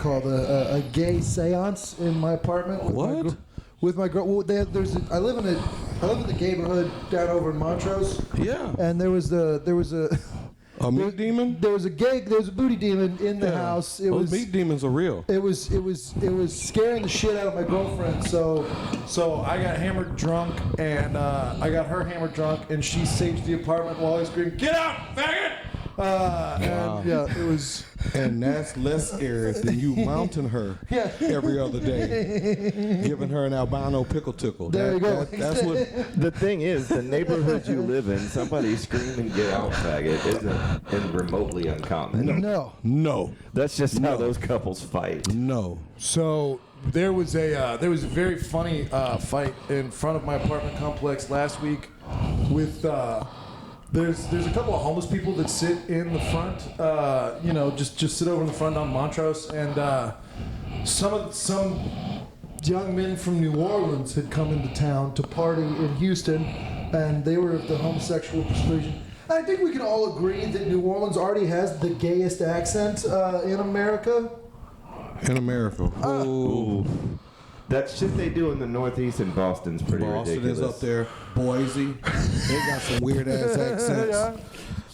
called a gay seance in my apartment. With my girl. Well, I live in the gay neighborhood down over in Montrose. Yeah. And there was a meat demon. There was a booty demon in the house. Those meat demons are real. It was scaring the shit out of my girlfriend. So I got hammered drunk, and I got her hammered drunk, and she saged the apartment while I screamed, "Get out, faggot!" And yeah, it was. And that's less scary than you mounting her every other day, giving her an albino pickle tickle. There you go. That's what. The thing is, the neighborhood you live in, somebody screaming "Get out, faggot" isn't remotely uncommon. No. That's just how those couples fight. No. So there was a very funny fight in front of my apartment complex last week with. There's a couple of homeless people that sit in the front, just sit over in the front on Montrose, and some young men from New Orleans had come into town to party in Houston, and they were of the homosexual persuasion. I think we can all agree that New Orleans already has the gayest accent in America. In America. That shit they do in the Northeast and Boston's pretty ridiculous. Boston is up there. Boise, they got some weird ass accents. Yeah.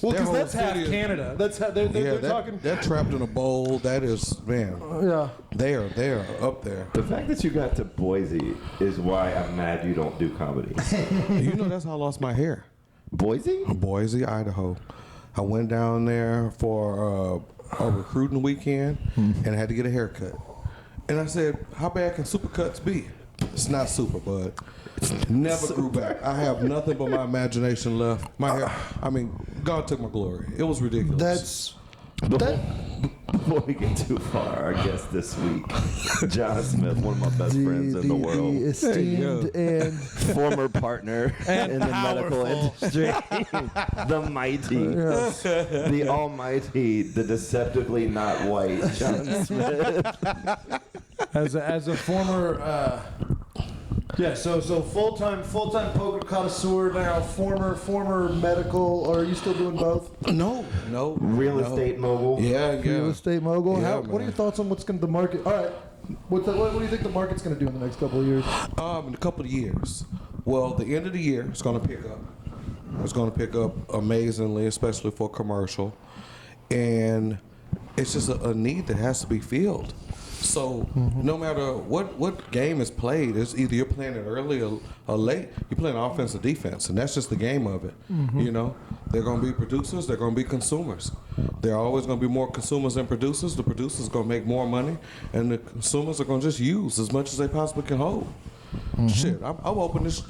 Well, because that's half Canada. That's how they're talking. They're trapped in a bowl. That is, man. Yeah. They are up there. The fact that you got to Boise is why I'm mad you don't do comedy. You know that's how I lost my hair. Boise? Boise, Idaho. I went down there for a recruiting weekend and I had to get a haircut. And I said, how bad can supercuts be? It's not super, but never grew back. I have nothing but my imagination left. My hair, God took my glory. It was ridiculous. Before we get too far, our guest this week, John Smith, one of my best friends in the world. The esteemed and former partner in the medical industry. The mighty, the almighty, the deceptively not white John Smith. As a former so full-time poker connoisseur now, former medical, or are you still doing both? No. Real estate mogul. Yeah. Real estate mogul. Yeah, what are your thoughts on what's going to the market? All right, what do you think the market's going to do in the next couple of years? In a couple of years. Well, the end of the year it's going to pick up. It's going to pick up amazingly, especially for commercial, and it's just a need that has to be filled. So no matter what game is played, it's either you're playing it early or late. You're playing offense or defense, and that's just the game of it. You know, they're going to be producers. They're going to be consumers. There are always going to be more consumers than producers. The producers are going to make more money, and the consumers are going to just use as much as they possibly can hold. Shit, I'm hoping this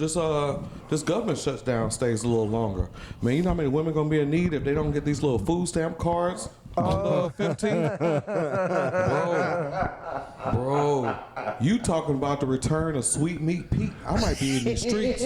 government shutdown stays a little longer. Man, you know how many women going to be in need if they don't get these little food stamp cards? 15? Bro, you talking about the return of Sweet Meat Pete? I might be in the streets.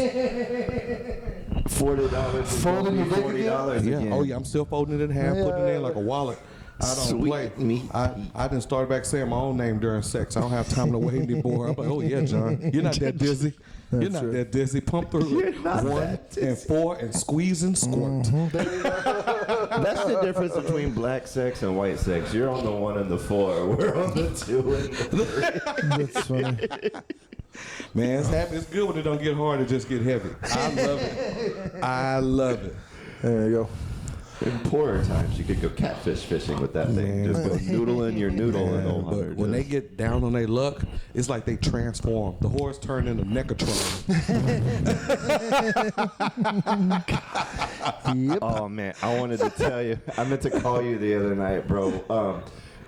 $40. Folding your bank $40 Yeah. again. Oh yeah, I'm still folding it in half, putting it in like a wallet. I don't Sweet play. meat. I didn't start back saying my own name during sex. I don't have time to wait anymore. I'm like, oh yeah, John, you're not that dizzy. You're not that dizzy. Pump through it. 1 and 4 and squeeze and squirt. That's the difference between black sex and white sex. You're on the 1 and the 4. We're on the 2 and the 3. That's funny. Man, it's good when it don't get hard, it just get heavy. I love it. There you go. In poorer times, you could go catfish fishing with that thing. Just go noodling your noodle and all. But when they get down on their luck, it's like they transform. The horse turned into Necatron. Yep. Oh man, I wanted to tell you. I meant to call you the other night, bro.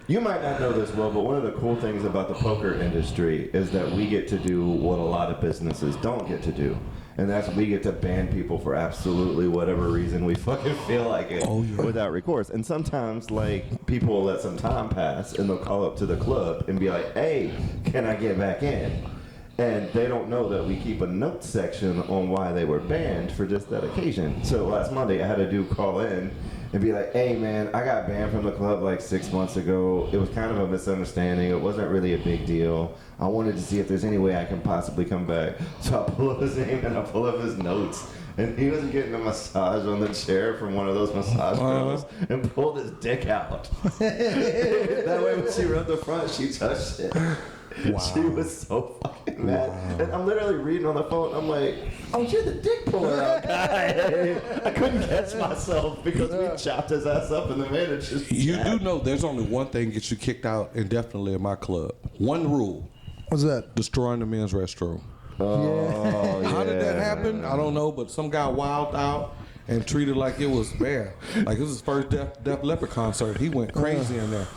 You might not know this, Will, but one of the cool things about the poker industry is that we get to do what a lot of businesses don't get to do. And that's we get to ban people for absolutely whatever reason we fucking feel like it without recourse. And sometimes, like, people will let some time pass and they'll call up to the club and be like, hey, can I get back in? And they don't know that we keep a note section on why they were banned for just that occasion. So last Monday, I had a dude call in and be like, hey man, I got banned from the club like 6 months ago. It was kind of a misunderstanding. It wasn't really a big deal. I wanted to see if there's any way I can possibly come back. So I pull up his name and I pull up his notes. And he was getting a massage on the chair from one of those massage girls and pulled his dick out. That way when she rubbed the front, she touched it. Wow. She was so fucking mad. Wow. And I'm literally reading on the phone. I'm like, oh, you're the dick puller out guy. I couldn't catch myself because we chopped his ass up and the manager. You do know there's only one thing gets you kicked out indefinitely in my club. One rule. What's that? Destroying the men's restroom. Oh, yeah. How did that happen? I don't know, but some guy wilded out and treated like it was bad. Like it was his first Def Leppard concert. He went crazy in there.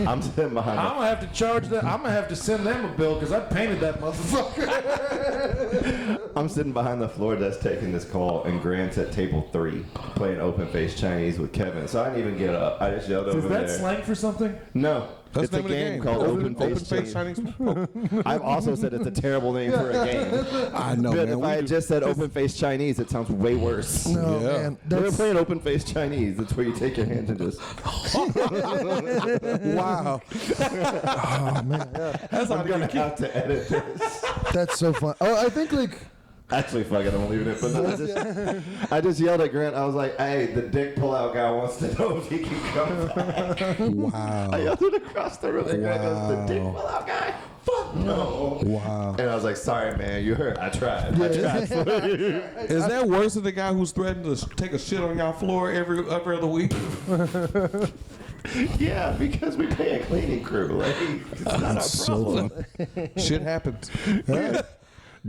I'm sitting behind I'm gonna have to charge that. I'm gonna have to send them a bill because I painted that motherfucker. I'm sitting behind the floor desk taking this call, and Grant's at table 3 playing open face Chinese with Kevin. So I didn't even get up. I just yelled over there. Is that slang for something? No. That's it's a game called Open Face Chinese. I've also said it's a terrible name for a game. I know, But man. if I had just said Open Face Chinese, it sounds way worse. No, Yeah. man. They were playing Open Face Chinese. That's where you take your hands and just. Wow. Oh man, That's I'm gonna have to edit this. that's so fun. Oh, I think like. Actually, fuck it, I'm leaving it. But no, I just yelled at Grant. I was like, "Hey, the dick pull-out guy wants to know if he can come back." Wow. I yelled it across the room. And Grant goes, "The dick pull-out guy? Fuck no!" Wow. And I was like, "Sorry, man, you hurt. I tried. I tried for you." Is that worse than the guy who's threatened to take a shit on y'all floor every other week? Yeah, because we pay a cleaning crew. Like, it's not a problem. Shit happens.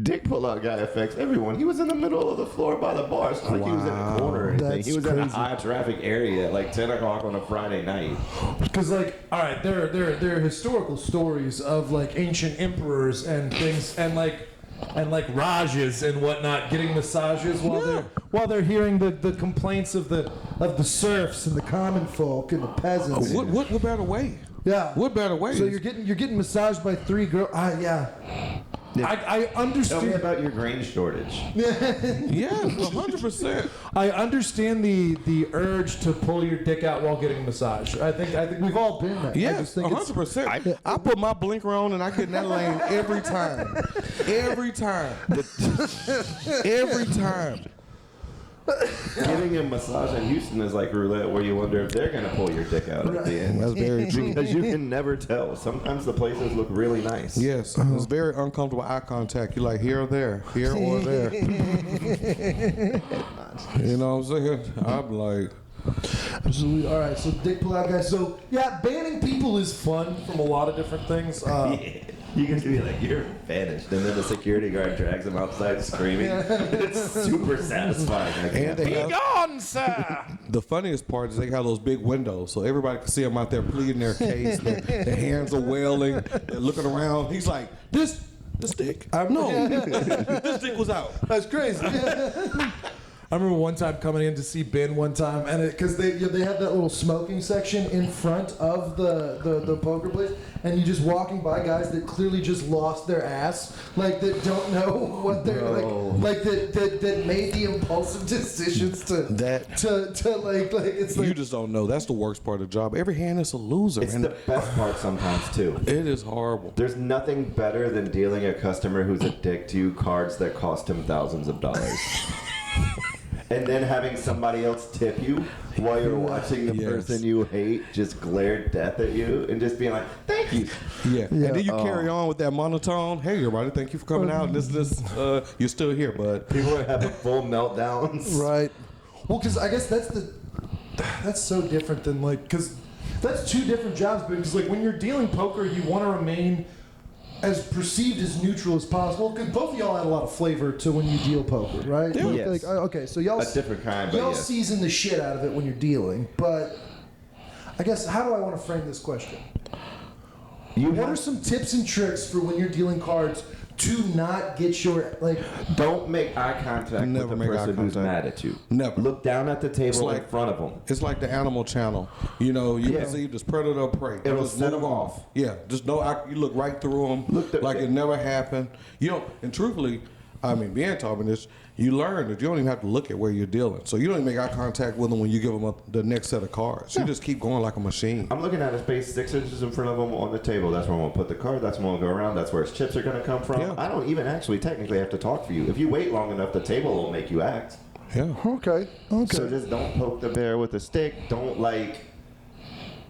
Dick pull-out guy affects everyone. He was in the middle of the floor by the bar. It's not like he was in a corner or anything. That's He was in a crazy. high traffic area at like 10 o'clock on a Friday night. Because, like, all right, there are historical stories of like ancient emperors and things, and like Rajas and whatnot getting massages while they're hearing the complaints of the serfs and the common folk and the peasants. What better way? Yeah. What better way? So you're getting massaged by 3 girls. Yeah. I Tell me understand. about your grain shortage. Yeah, 100%. I understand the urge to pull your dick out while getting a massage. I think we've all been there. I Yes, just think it's- 100%. I put my blinker on and I get in that lane every time. Every time. Every time. Getting a massage in Houston is like roulette, where you wonder if they're going to pull your dick out at the end. That's very true. Because you can never tell. Sometimes the places look really nice. Yes, it's very uncomfortable eye contact. You're like here or there, here or there. You know what I'm saying? I'm like, Absolutely. All right. So dick pull out guys. So yeah, banning people is fun from a lot of different things. You get to be like, you're vanished. And then the security guard drags him outside screaming. It's super satisfying. I and can't they be have, Gone, sir. the funniest part is they have those big windows, so everybody can see them out there pleading their case. Their hands are wailing. They're looking around. He's like, this dick. No, this dick was out. That's crazy. I remember one time coming in to see Ben one time, and because they have that little smoking section in front of the poker place, and you're just walking by guys that clearly just lost their ass, like that don't know what they're like that made the impulsive decisions to it's like You just don't know. That's the worst part of the job. Every hand is a loser. It's and the best part sometimes, too. it is horrible. There's nothing better than dealing a customer who's a dick to you cards that cost him thousands of dollars. And then having somebody else tip you while you're watching the person you hate just glare death at you and just being like, thank you. Yeah. And then you carry on with that monotone. Hey, everybody, thank you for coming out. You're still here, bud. People are having full meltdowns. right. Well, because I guess that's so different than because that's 2 different jobs. Because like when you're dealing poker, you want to remain as perceived as neutral as possible, because both of y'all add a lot of flavor to when you deal poker, right? Yeah. Yes. Okay, so y'all A different kind, but y'all yes. season the shit out of it when you're dealing. But I guess how do I want to frame this question? What are some tips and tricks for when you're dealing cards to not get your Don't make eye contact Never with the make eye person who's contact. mad at you. Never. Look down at the table like- in front of them. It's like the Animal Channel. You know, you perceive this predator or prey. It'll Just set move them on. off. Yeah, just know you look right through them Look like it never happened. You know, and truthfully, I mean, being Taiwanese, you learn that you don't even have to look at where you're dealing. So you don't even make eye contact with them when you give them the next set of cards. You just keep going like a machine. I'm looking at a space 6 inches in front of them on the table. That's where I'm going to put the card. That's where I'm going to go around. That's where his chips are going to come from. Yeah. I don't even actually technically have to talk for you. If you wait long enough, the table will make you act. Yeah. Okay. So just don't poke the bear with a stick. Don't like...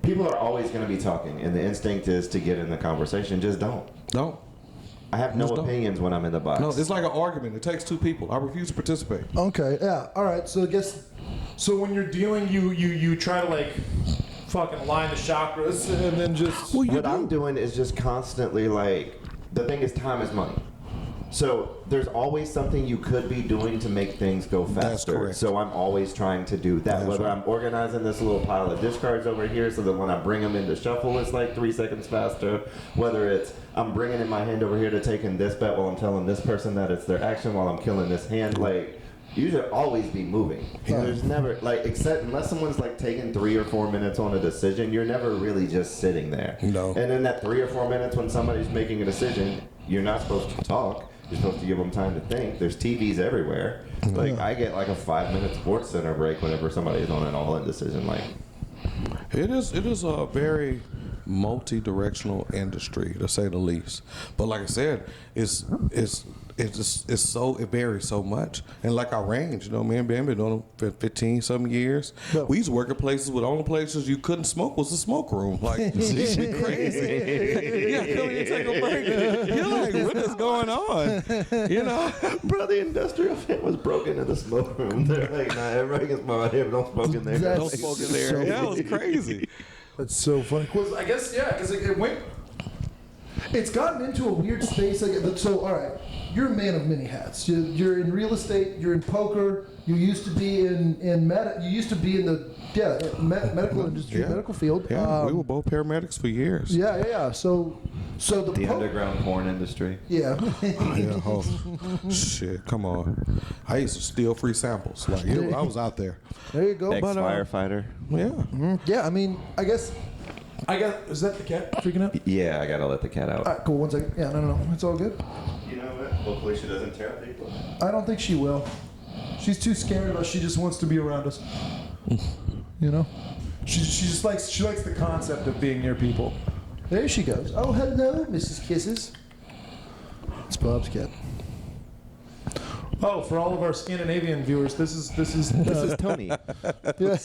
People are always going to be talking, and the instinct is to get in the conversation. Just don't. No. I have no Just don't. opinions when I'm in the box. No, it's like an argument. It takes two people. I refuse to participate. Okay. Yeah. All right. So I guess. So when you're dealing, you try to like fucking align the chakras and then just. What I'm doing is just constantly like, the thing is time is money. So there's always something you could be doing to make things go faster. That's correct. So I'm always trying to do that. That's Whether right. I'm organizing this little pile of discards over here so that when I bring them into shuffle, it's like 3 seconds faster. Whether it's I'm bringing in my hand over here to taking this bet while I'm telling this person that it's their action while I'm killing this hand. Like, you should always be moving. There's never, like, except unless someone's like taking 3 or 4 minutes on a decision, you're never really just sitting there. No. And in that 3 or 4 minutes when somebody's making a decision, you're not supposed to talk. You're supposed to give them time to think. There's TVs everywhere. Like, I get like a 5-minute Sports Center break whenever somebody's on an all-in decision. Like, It is a very multi-directional industry, to say the least. But like I said, it varies so much. And like our range, me and Ben been doing it for 15-something years. No. We used to work at places where the only places you couldn't smoke was the smoke room. Like, this shit crazy. Yeah, come here and take a break. You're like, what is going on? bro, the industrial fit was broken in the smoke room. They're like, nah, everybody can smoke out here, but don't smoke in there. That's Don't smoke in there. so Yeah, it was crazy. That's so funny. Well, I guess because it went. It's gotten into a weird space. So, all right, you're a man of many hats. You're in real estate. You're in poker. You used to be in You used to be in the medical industry, Yeah. medical field. Yeah, we were both paramedics for years. Yeah. So The underground porn industry. Yeah. Yeah, oh, shit, come on. I used to steal free samples. Like, I was out there. There you go. Ex-firefighter. Yeah. Yeah. I mean, I guess. Is that the cat freaking out? Yeah, I gotta let the cat out. All right, cool. 1 second. Yeah. No. It's all good. You know what? Hopefully she doesn't tear people. I don't think she will. She's too scared of us. She just wants to be around us. You know. She just likes the concept of being near people. There she goes. Oh, hello, Mrs. Kisses. It's Bob's cat. Oh, for all of our Scandinavian viewers, this is Tony. We're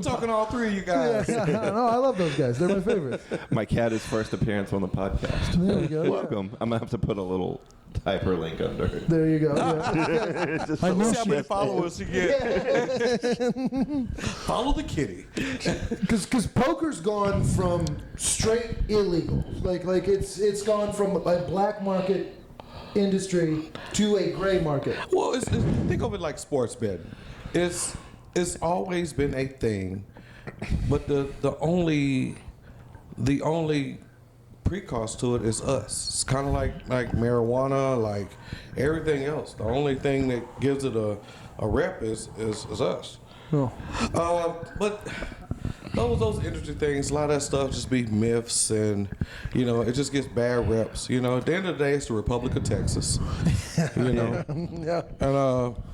talking all three of you guys. No, I love those guys. They're my favorite. My cat's first appearance on the podcast. There we go. Welcome. I'm gonna have to put a little hyperlink under it. There you go. Yeah. Just I so- know See how many followers you get. Follow the kitty. Because poker's gone from straight illegal, like it's gone from a black market industry to a gray market. Well, think of it like sports betting. It's always been a thing, but the only precost to it is us. It's kind of like marijuana, like everything else. The only thing that gives it a rep is us. Oh. But those industry things, a lot of that stuff just be myths, and it just gets bad reps. At the end of the day, it's the Republic of Texas. Yeah.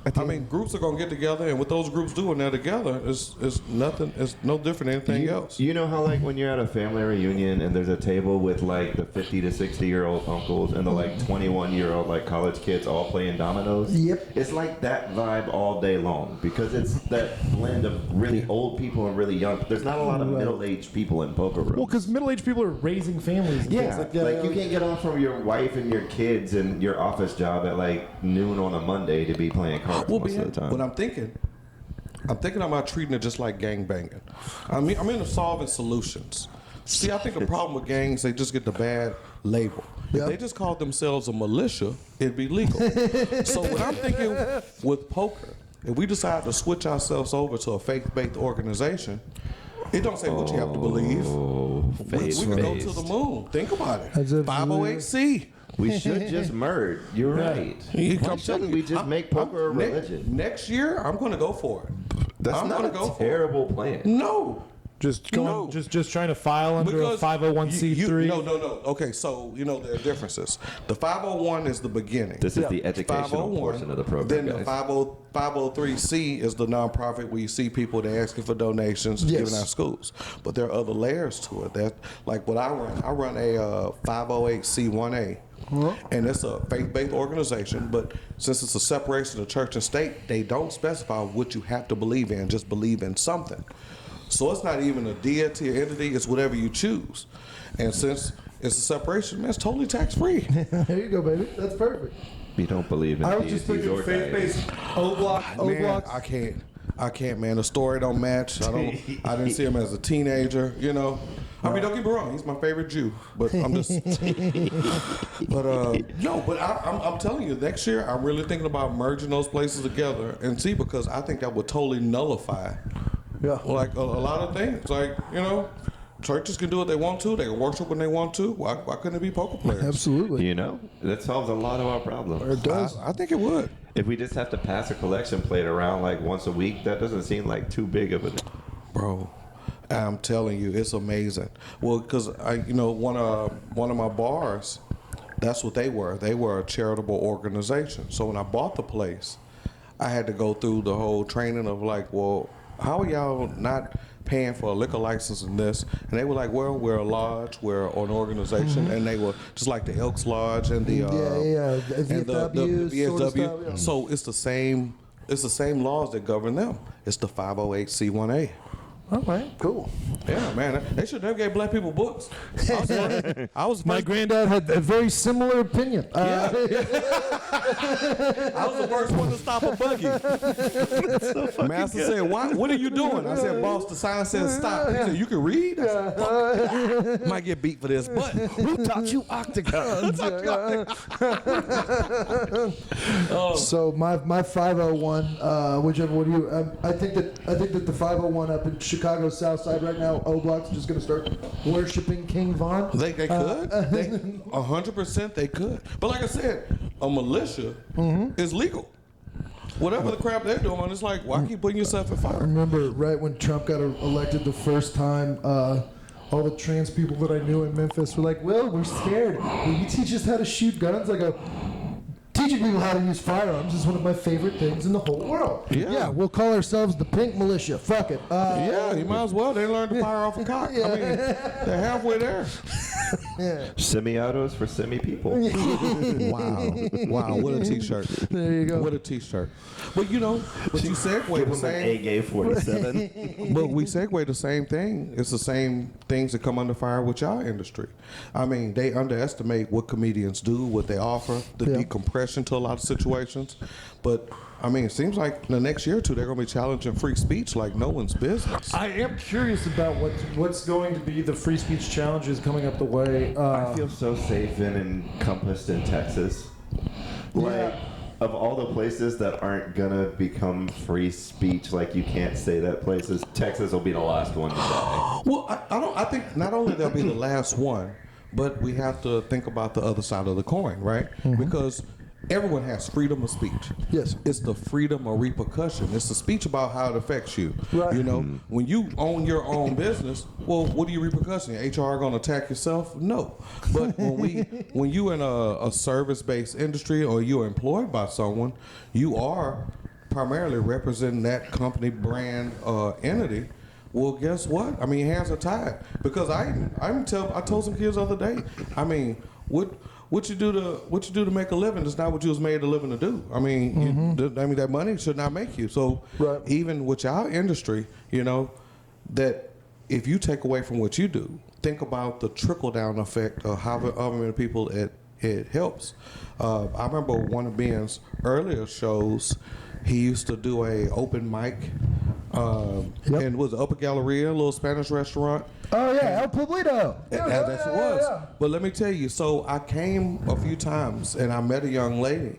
And I mean, groups are gonna get together, and what those groups do when they're together is nothing. It's no different than anything else. You know how like when you're at a family reunion and there's a table with like the 50 to 60-year-old uncles and the like 21-year-old like college kids all playing dominoes? Yep. It's like that vibe all day long because it's that blend of really old people and really young. There's not a lot of middle-aged people in poker rooms. Well, because middle-aged people are raising families. And yeah, things like you can't get off from your wife and your kids and your office job at like noon on a Monday to be playing cards most of the time. But I'm thinking about treating it just like gang banging. I'm into solving solutions. See, I think the problem with gangs, they just get the bad label. Yep. If they just called themselves a militia, it'd be legal. So what I'm thinking with poker, if we decide to switch ourselves over to a faith-based organization, it don't say what you have to believe. We can go to the moon. Think about it. As if 508C. We should just merge. You're right. Why shouldn't we just make poker a religion? Next year, I'm going to go for it. That's I'm not gonna a go for it. terrible plan. No. Just going, No. just trying to file under a Because 501c3. No. Okay, so there are differences. The 501 is the beginning. This is the educational 501, portion of the program, Then guys. the 503c is the nonprofit where you see people that asking for donations, Yes. giving out schools. But there are other layers to it. That like what I run a 508c1a. And it's a faith-based organization, but since it's a separation of church and state, they don't specify what you have to believe in, just believe in something. So it's not even a deity or entity, it's whatever you choose. And since it's a separation, man, it's totally tax-free. There you go, baby. That's perfect. We don't believe in I was just deities thinking or deities. faith-based O-block. Man, I can't, man. The story don't match. I didn't see him as a teenager, you know. I mean, don't get me wrong. He's my favorite Jew, but I'm just. I'm telling you, next year I'm really thinking about merging those places together and see, because I think that would totally nullify, like a lot of things. Like, you know, churches can do what they want to. They can worship when they want to. Why couldn't it be poker players? Absolutely. You know, that solves a lot of our problems. It does. I think it would. If we just have to pass a collection plate around like once a week, that doesn't seem like too big of a. Bro, I'm telling you, it's amazing. Well, because one of my bars, that's what they were. They were a charitable organization. So when I bought the place, I had to go through the whole training of like, well, how are y'all not paying for a liquor license and this? And they were like, well, we're a lodge, we're an organization, and they were just like the Elks Lodge and the VFWs, sort of stuff, yeah. So it's the same laws that govern them. It's the 508c1a. All right, cool. Yeah, man, they should never gave black people books. I was My first, granddad had a very similar opinion. I was the first one to stop a buggy. Master said, what are you doing? I said, boss, the sign says stop. He said, you can read? I said, fuck. Might get beat for this, but who taught you octagon? So my 501, whichever one you, I think that the 501 up in Chicago South Side right now, O Block's just going to start worshiping King Von. They could. 100% they could. But like I said, a militia is legal. Whatever the crap they're doing, it's like, why keep putting yourself in I fire? remember right when Trump got elected the first time, all the trans people that I knew in Memphis were like, well, we're scared. Will you teach us how to shoot guns? I go, teaching people how to use firearms is one of my favorite things in the whole world. Yeah. We'll call ourselves the Pink Militia. Fuck it. Yeah, you might as well. They learned to fire off a cock. I mean, they're halfway there. Semi-autos for semi-people. Wow, what a t-shirt. There you go. What a t-shirt. But you know, but you segue Give the them an same. AK-47. But we segue the same thing. It's the same things that come under fire with y'all industry. I mean, they underestimate what comedians do, what they offer, the decompression to a lot of situations. But I mean, it seems like the next year or two they're going to be challenging free speech like no one's business. I am curious about what's going to be the free speech challenges coming up the way. I feel so safe and encompassed in Texas. Like, of all the places that aren't gonna become free speech, like you can't say that places, Texas will be the last one to die. Well, I think not only they'll be the last one, but we have to think about the other side of the coin, right? Because everyone has freedom of speech. Yes. It's the freedom of repercussion. It's the speech about how it affects you. Right. You know, when you own your own business, well, what are you repercussion? HR going to attack yourself? No. But when you in a service-based industry or you're employed by someone, you are primarily representing that company, brand, entity. Well, guess what? I mean, hands are tied. Because I told some kids the other day, I mean, what you do to make a living is not what you was made a living to do. I mean, that money should not make you. So even with our industry, you know, that if you take away from what you do, think about the trickle down effect of how many people it helps. I remember one of Ben's earlier shows. He used to do a open mic, and was Upper Galleria, a little Spanish restaurant. Oh yeah, El Pueblito. That's what it was. But let me tell you, so I came a few times and I met a young lady,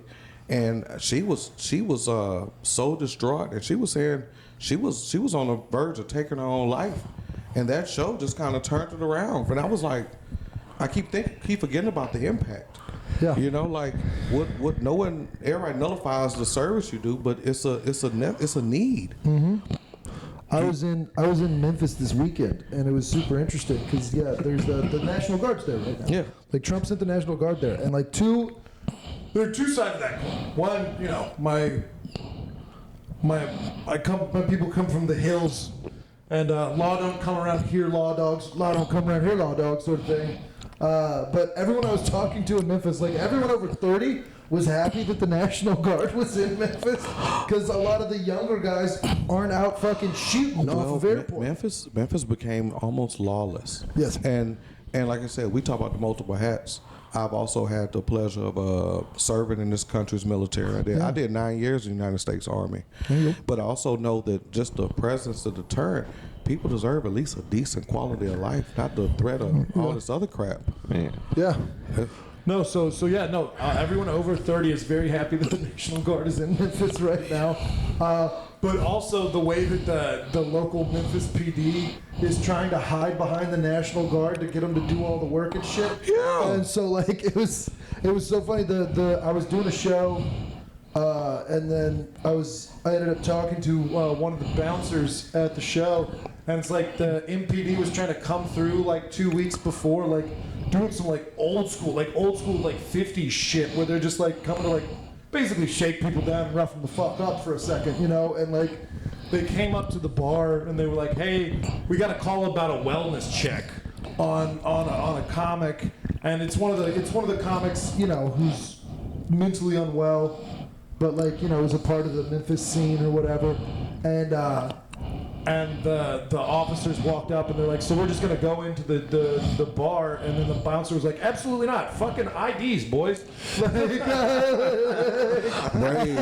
and she was so distraught, and she was saying she was on the verge of taking her own life, and that show just kind of turned it around. And I was like, I keep forgetting about the impact. Yeah. You know, like what everybody nullifies the service you do, but it's a need. I was in Memphis this weekend, and it was super interesting because there's the National Guard's there right now. Yeah. Like Trump sent the National Guard there, and like There are two sides of that coin. One, my people come from the hills, and law don't come around here, law dogs. Law don't come around here, law dogs, sort of thing. But everyone I was talking to in Memphis, like everyone over 30, was happy that the National Guard was in Memphis because a lot of the younger guys aren't out fucking shooting off of airports. Memphis became almost lawless. Yes. And like I said, we talk about the multiple hats. I've also had the pleasure of serving in this country's military. I did 9 years in the United States Army. But I also know that just the presence of deterrent, people deserve at least a decent quality of life, not the threat of all this other crap. Man. Yeah. No, everyone over 30 is very happy that the National Guard is in Memphis right now. But also the way that the local Memphis PD is trying to hide behind the National Guard to get them to do all the work and shit. Yeah. And so like it was so funny. I was doing a show, and then I ended up talking to one of the bouncers at the show, and it's like the MPD was trying to come through like 2 weeks before, like doing some like old school like 50s shit where they're just like coming to like basically shake people down and rough them the fuck up for a second, and like they came up to the bar and they were like, hey, we got a call about a wellness check on a comic, and it's one of the comics who's mentally unwell, but like is a part of the Memphis scene or whatever, and the officers walked up and they're like, so we're just gonna go into the bar, and then the bouncer was like, absolutely not, fucking IDs, boys. Brave.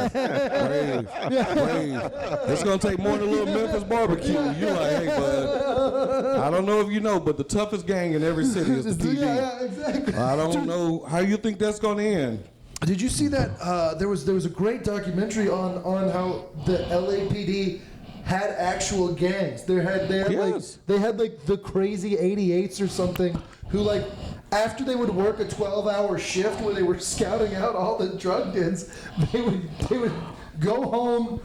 It's gonna take more than a little Memphis barbecue. You're like, hey, bud, I don't know if you know, but the toughest gang in every city is the PD. Yeah, exactly. I don't know how you think that's gonna end. Did you see that? There was a great documentary on how the LAPD had actual gangs. They had the crazy 88s or something who like after they would work a 12-hour shift where they were scouting out all the drug dens, they would go home,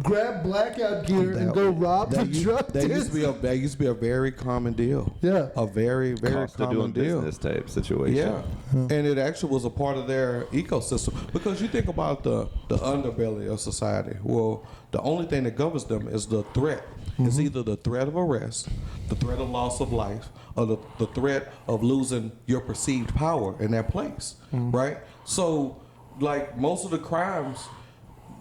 grab blackout gear, and go rob the drug dens. That used to be a very common deal. Yeah. A very, very Cost of common doing deal. business type situation. Yeah. And it actually was a part of their ecosystem. Because you think about the underbelly of society. Well, the only thing that governs them is the threat. It's either the threat of arrest, the threat of loss of life, or the threat of losing your perceived power in that place, right? So, like, most of the crimes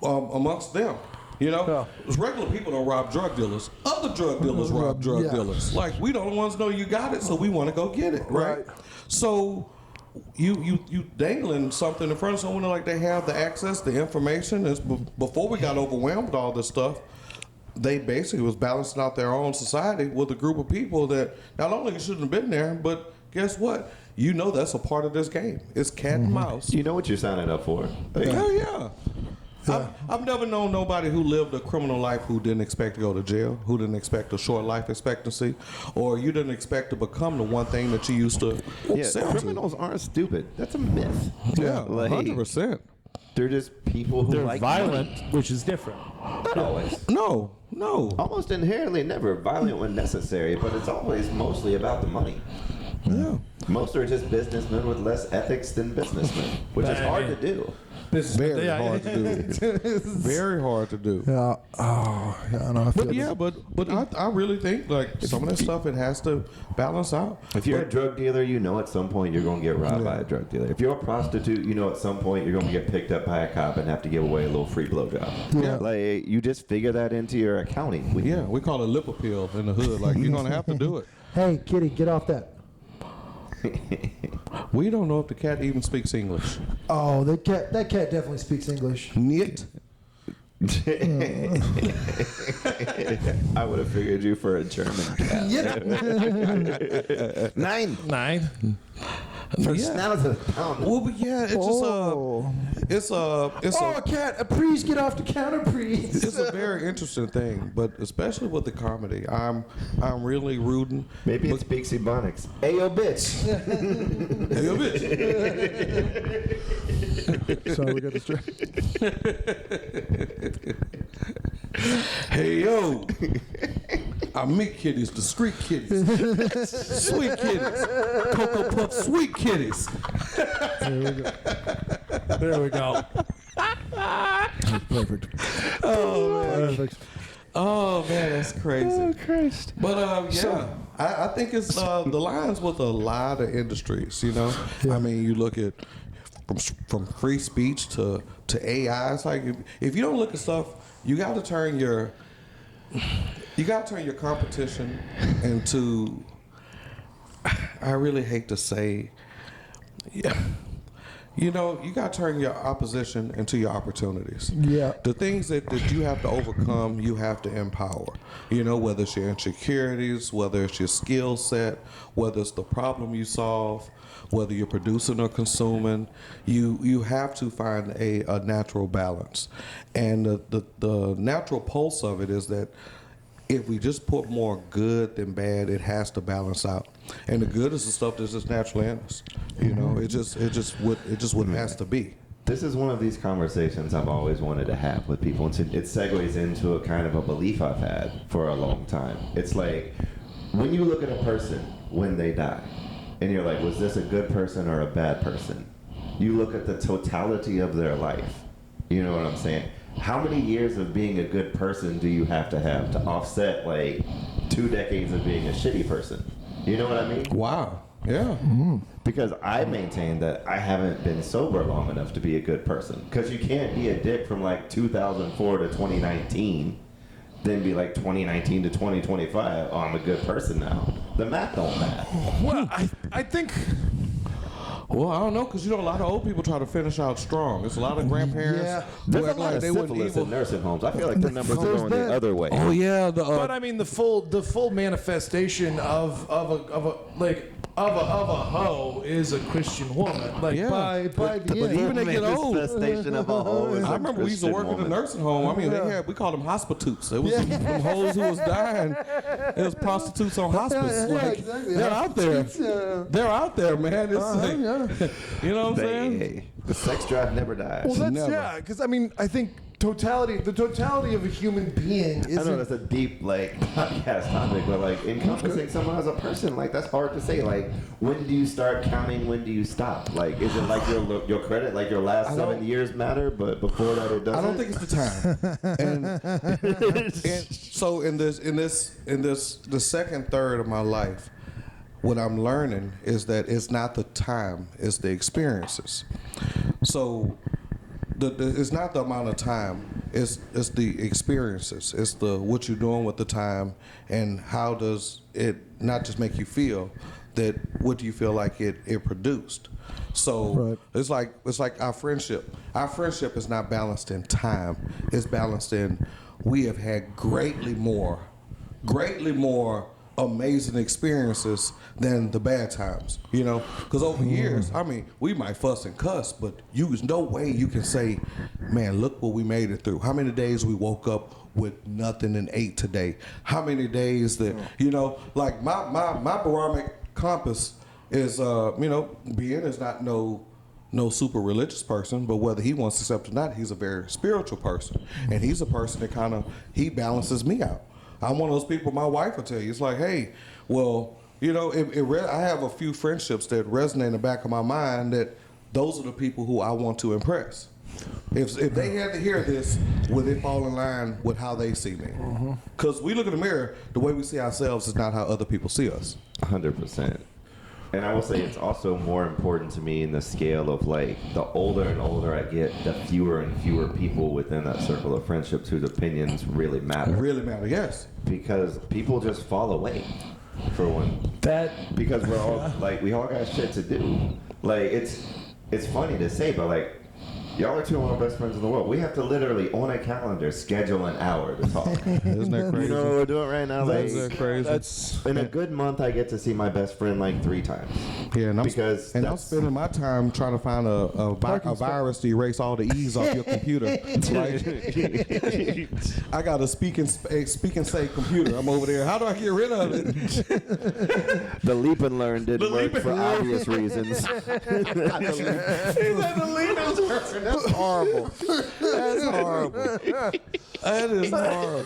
amongst them, regular people don't rob drug dealers. Other drug dealers rob drug dealers. Like, we the only ones know you got it, so we want to go get it, right? So you dangling something in front of someone like they have the access, the information. Before we got overwhelmed with all this stuff, they basically was balancing out their own society with a group of people that not only shouldn't have been there, but guess what? That's a part of this game. It's cat and mouse. You know what you're signing up for. Hell yeah. I've never known nobody who lived a criminal life who didn't expect to go to jail, who didn't expect a short life expectancy, or you didn't expect to become the one thing that you used to sell criminals aren't stupid. That's a myth. Yeah, Like, 100%. They're just people who They're like violent, money. which is different. Not always. No. Almost inherently never violent when necessary, but it's always mostly about the money. Yeah. Most are just businessmen with less ethics than businessmen, which is hard to do. Very hard to do. Very hard to do. Yeah. Oh, yeah. I know. I feel But I really think like some of that stuff it has to balance out. If you're a drug dealer, you know at some point you're going to get robbed by a drug dealer. If you're a prostitute, you know at some point you're going to get picked up by a cop and have to give away a little free blowjob. Yeah. Like you just figure that into your accounting. Yeah, we call it lip appeal in the hood. Like you're gonna have to do it. Hey, kitty, get off that. We don't know if the cat even speaks English. Oh, that cat definitely speaks English. Niet. I would have figured you for a German cat. Nine. For schnauzer. Well, but yeah, it's just Oh, cat, please get off the counter, please. it's a very interesting thing, but especially with the comedy, I'm really rooting. Maybe it speaks Ebonics. Ayo, bitch. Hey, yo, bitch. Sorry, we got distracted. Hey, yo. Our meat kitties, the street kitties, sweet kitties, Cocoa Puff sweet kitties. There we go. Perfect. Oh man. Perfect. Oh man, that's crazy. Oh Christ. But I think it's the lines with a lot of industries. You know, Yeah. I mean, you look at from free speech to AI. It's like if you don't look at stuff, you got to turn your competition into. I really hate to say, yeah. You know, you got to turn your opposition into your opportunities. Yeah. The things that you have to overcome, you have to empower. You know, whether it's your insecurities, whether it's your skill set, whether it's the problem you solve, whether you're producing or consuming, you have to find a natural balance. And the natural pulse of it is that if we just put more good than bad, it has to balance out. And the good is the stuff that's just naturally in us. You know, it just what it has to be. This is one of these conversations I've always wanted to have with people. It segues into a kind of a belief I've had for a long time. It's like, when you look at a person when they die, and you're like, was this a good person or a bad person? You look at the totality of their life. You know what I'm saying? How many years of being a good person do you have to offset like 2 decades of being a shitty person? You know what I mean? Wow. Yeah. Because I maintain that I haven't been sober long enough to be a good person. Because you can't be a dick from like 2004 to 2019, then be like 2019 to 2025. Oh, I'm a good person now. The math don't math. Well, I think. Well, I don't know, because you know a lot of old people try to finish out strong. There's a lot of grandparents Yeah. who There's a act lot like of they weren't syphilis evil. in nursing homes. I feel like the numbers are There's going that. the other way. Oh yeah, But I mean, the full manifestation of a hoe is a Christian woman. Like, Yeah. By the But end. even they get old. Manifestation of a hoe is I a remember we used to Christian work in a woman. nursing home. I mean, we called them hospitutes. It was some hoes who was dying. It was prostitutes on hospice. Yeah, Like, exactly. they're out there. Yeah. They're out there, man. It's like, Yeah. you know what I'm saying? Hey, the sex drive never dies. Well, that's Never. because I mean, I think the totality of a human being I know isn't. that's a deep podcast topic, but encompassing someone as a person, that's hard to say. When do you start counting? When do you stop? Is it like your credit, like your last 7 years matter, but before that it doesn't? I don't think it's the time. and so in the second third of my life, what I'm learning is that it's not the time, it's the experiences. So it's not the amount of time, it's the experiences. It's the what you're doing with the time, and how does it not just make you feel, that what do you feel like it produced. So Right. it's like our friendship. Our friendship is not balanced in time. It's balanced in we have had greatly more amazing experiences than the bad times, you know, because over years, I mean, we might fuss and cuss, but there's no way you can say, man, look what we made it through. How many days we woke up with nothing and ate today? How many days that, you know, like my barometric compass is, being is not no super religious person, but whether he wants to accept it or not, he's a very spiritual person, and he's a person that he balances me out. I'm one of those people, my wife will tell you, it's like, hey, well, you know, I have a few friendships that resonate in the back of my mind that those are the people who I want to impress. If they had to hear this, would it fall in line with how they see me? Because we look in the mirror, the way we see ourselves is not how other people see us. 100%. And I will say it's also more important to me in the scale of the older and older I get, the fewer and fewer people within that circle of friendships whose opinions really matter. Really matter, yes. Because people just fall away, for one. Because we're all we all got shit to do. It's funny to say, but y'all are two of my best friends in the world. We have to literally, on a calendar, schedule an hour to talk. Isn't that crazy? You know what we're doing right now? Isn't that crazy? In a good month, I get to see my best friend 3 times. Yeah, and I'm Because spending my time trying to find a virus to erase all the E's off your computer. I got a speak and say computer. I'm over there. How do I get rid of it? the leap and learn didn't work for obvious reasons. He's like the leap and learn. That's horrible. That's horrible. That is horrible.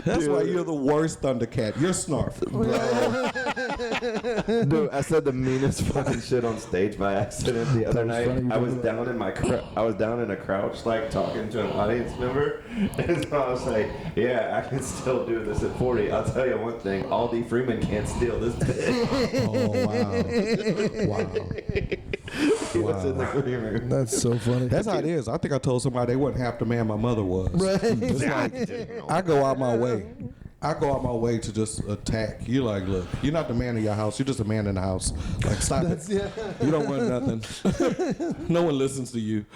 That's why you're the worst Thundercat. You're Snarf. Dude, I said the meanest fucking shit on stage by accident the other night. I was down in a crouch, like talking to an audience member, and so I was like, "Yeah, I can still do this at 40. I'll tell you one thing: Aldi Freeman can't steal this bit." Oh wow! He was in the green room. That's so funny. That's how it is. I think I told somebody they wasn't half the man my mother was. Right. It's like I go out my way. I go out my way to just attack. You're like, look, you're not the man in your house. You're just a man in the house. Like, stop it. Yeah. You don't run nothing. No one listens to you.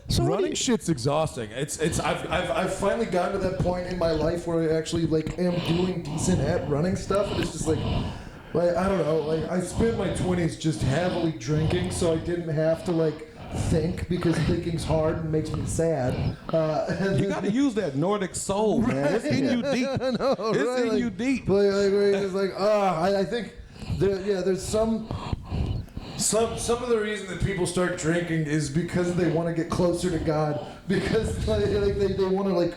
So running shit's exhausting. I've finally gotten to that point in my life where I actually like am doing decent at running stuff, and it's just like I don't know. Like I spent my 20s just heavily drinking, so I didn't have to like think because thinking's hard and makes me sad. You got to use that Nordic soul, man. It's in you deep. I know, It's right? in you deep. Like where you're just like, I think there's some of the reason that people start drinking is because they want to get closer to God, because they want to like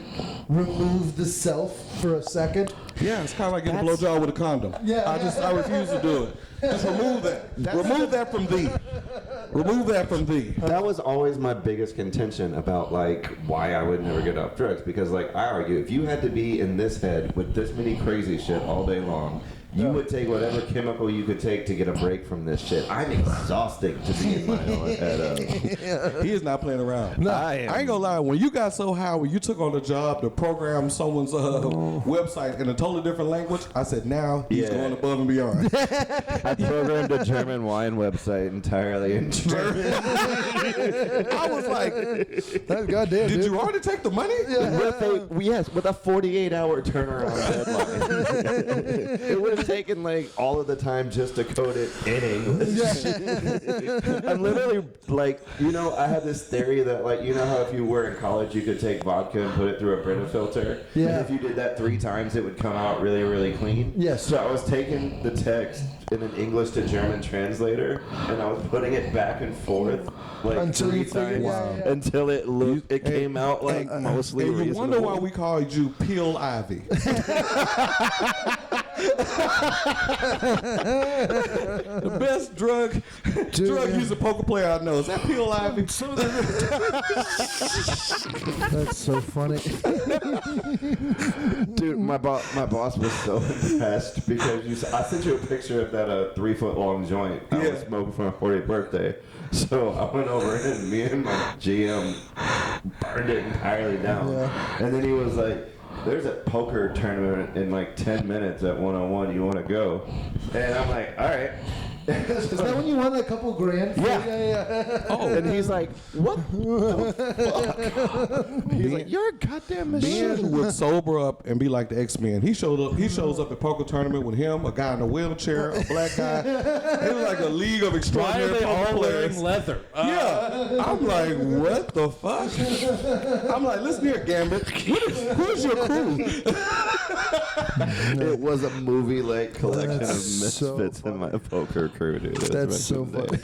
remove the self for a second. Yeah, it's kind of like getting a blowjob with a condom. Yeah. I refuse to do it. Just remove that. Remove that from thee. Remove that from thee. That was always my biggest contention about like why I would never get off drugs, because like I argue if you had to be in this head with this many crazy shit all day long, you would take whatever chemical you could take to get a break from this shit. I'm exhausting to be in my own head. He is not playing around. No, I ain't gonna lie. When you got so high, when you took on the job to program someone's website in a totally different language, I said, now he's going above and beyond. I programmed a German wine website entirely in German. I was like, That's goddamn. did dude. you already take the money? With a 48-hour turnaround deadline. It would have taken like all of the time just to code it in English. I'm literally like, I had this theory that like, how if you were in college you could take vodka and put it through a Brita filter. Yeah. And if you did that 3 times, it would come out really, really clean. Yes. So I was taking the text in an English to German translator, and I was putting it back and forth like Until 3 you figured- times yeah. until it came out like mostly And you reasonable. wonder why we called you Peel Ivy. The best drug user poker player I know is that Peel Ivy. That's so funny. Dude, my boss was so impressed because I sent you a picture of that 3-foot-long joint I was smoking for my 40th birthday. So I went over and me and my GM burned it entirely down. Yeah. And then he was like, there's a poker tournament in like 10 minutes at 101. You want to go? And I'm like, all right. Is that when you won a couple grand? Yeah. Oh, And he's like, what the fuck? He's like, you're a goddamn machine. Ben would sober up and be like the X-Men. He shows up at poker tournament with him, a guy in a wheelchair, a black guy. It was like a league of extraordinary poker players. leather? Yeah. I'm like, what the fuck? I'm like, listen here, Gambit. Who's your crew? It was a movie-like collection That's of so misfits in my poker crew, dude. That's so funny.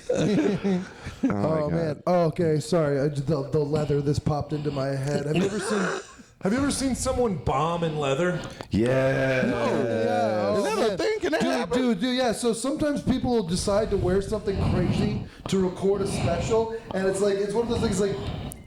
Oh, Man. Oh, okay. Sorry. The leather. This popped into my head. Have you ever seen Someone bomb in leather? Yeah. Yeah. Is that a thing? Can that happen? Dude, yeah. So sometimes people will decide to wear something crazy to record a special, and it's one of those things like,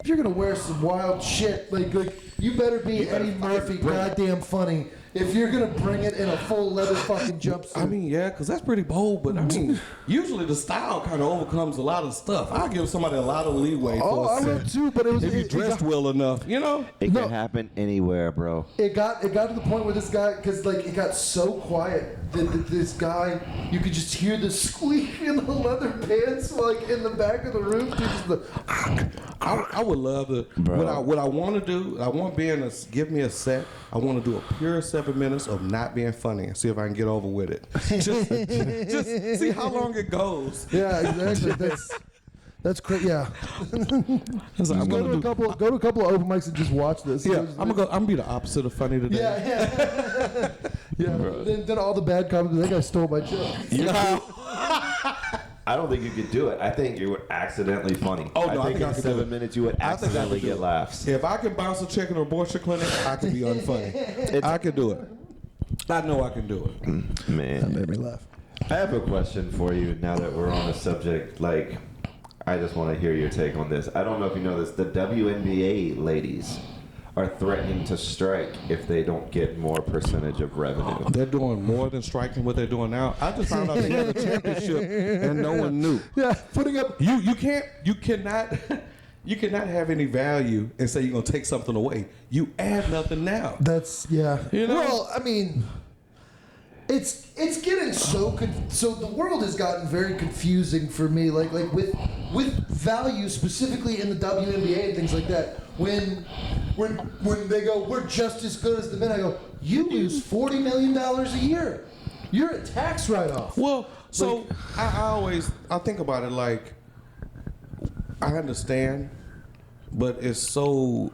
if you're gonna wear some wild shit, like you better be Eddie Murphy, goddamn funny. If you're gonna bring it in a full leather fucking jumpsuit. I mean, yeah, because that's pretty bold, but I mean, usually the style kind of overcomes a lot of stuff. I'll give somebody a lot of leeway for I a will set. too, but it was If you it dressed got- well enough, It No. can happen anywhere, bro. It got to the point where this guy, because like it got so quiet that this guy, you could just hear the squeak in the leather pants, like in the back of the room. Dude, just the, I would love to. Bro. What I want to do, I want Ben to give me a set. I want to do a pure 7 minutes of not being funny and see if I can get over with it. just see how long it goes. yeah, exactly. That's crazy. Yeah. So I'm Go gonna to a do. couple of open mics and just watch this. Yeah, I'm gonna be the opposite of funny today. Yeah. Then all the bad comments. That guy stole my joke. I don't think you could do it. I think you were accidentally funny. Oh, no, I think think I in could do 7 it. minutes you would I think I accidentally could do get it. laughs. If I can bounce a check in an abortion clinic, I can be unfunny. I can do it. I know I can do it. That Man, made me laugh. I have a question for you now that we're on the subject. Like, I just want to hear your take on this. I don't know if you know this. The WNBA ladies are threatening to strike if they don't get more percentage of revenue. They're doing more than striking what they're doing now. I just found out they had a championship and no one knew. Yeah, putting up. You cannot have any value and say you're gonna take something away. You add nothing now. That's yeah. You know? Well, I mean, it's getting so the world has gotten very confusing for me. Like with value specifically in the WNBA and things like that. When they go, we're just as good as the men. I go, you lose $40 million a year. You're a tax write-off. Well, so I think about it like I understand, but it's so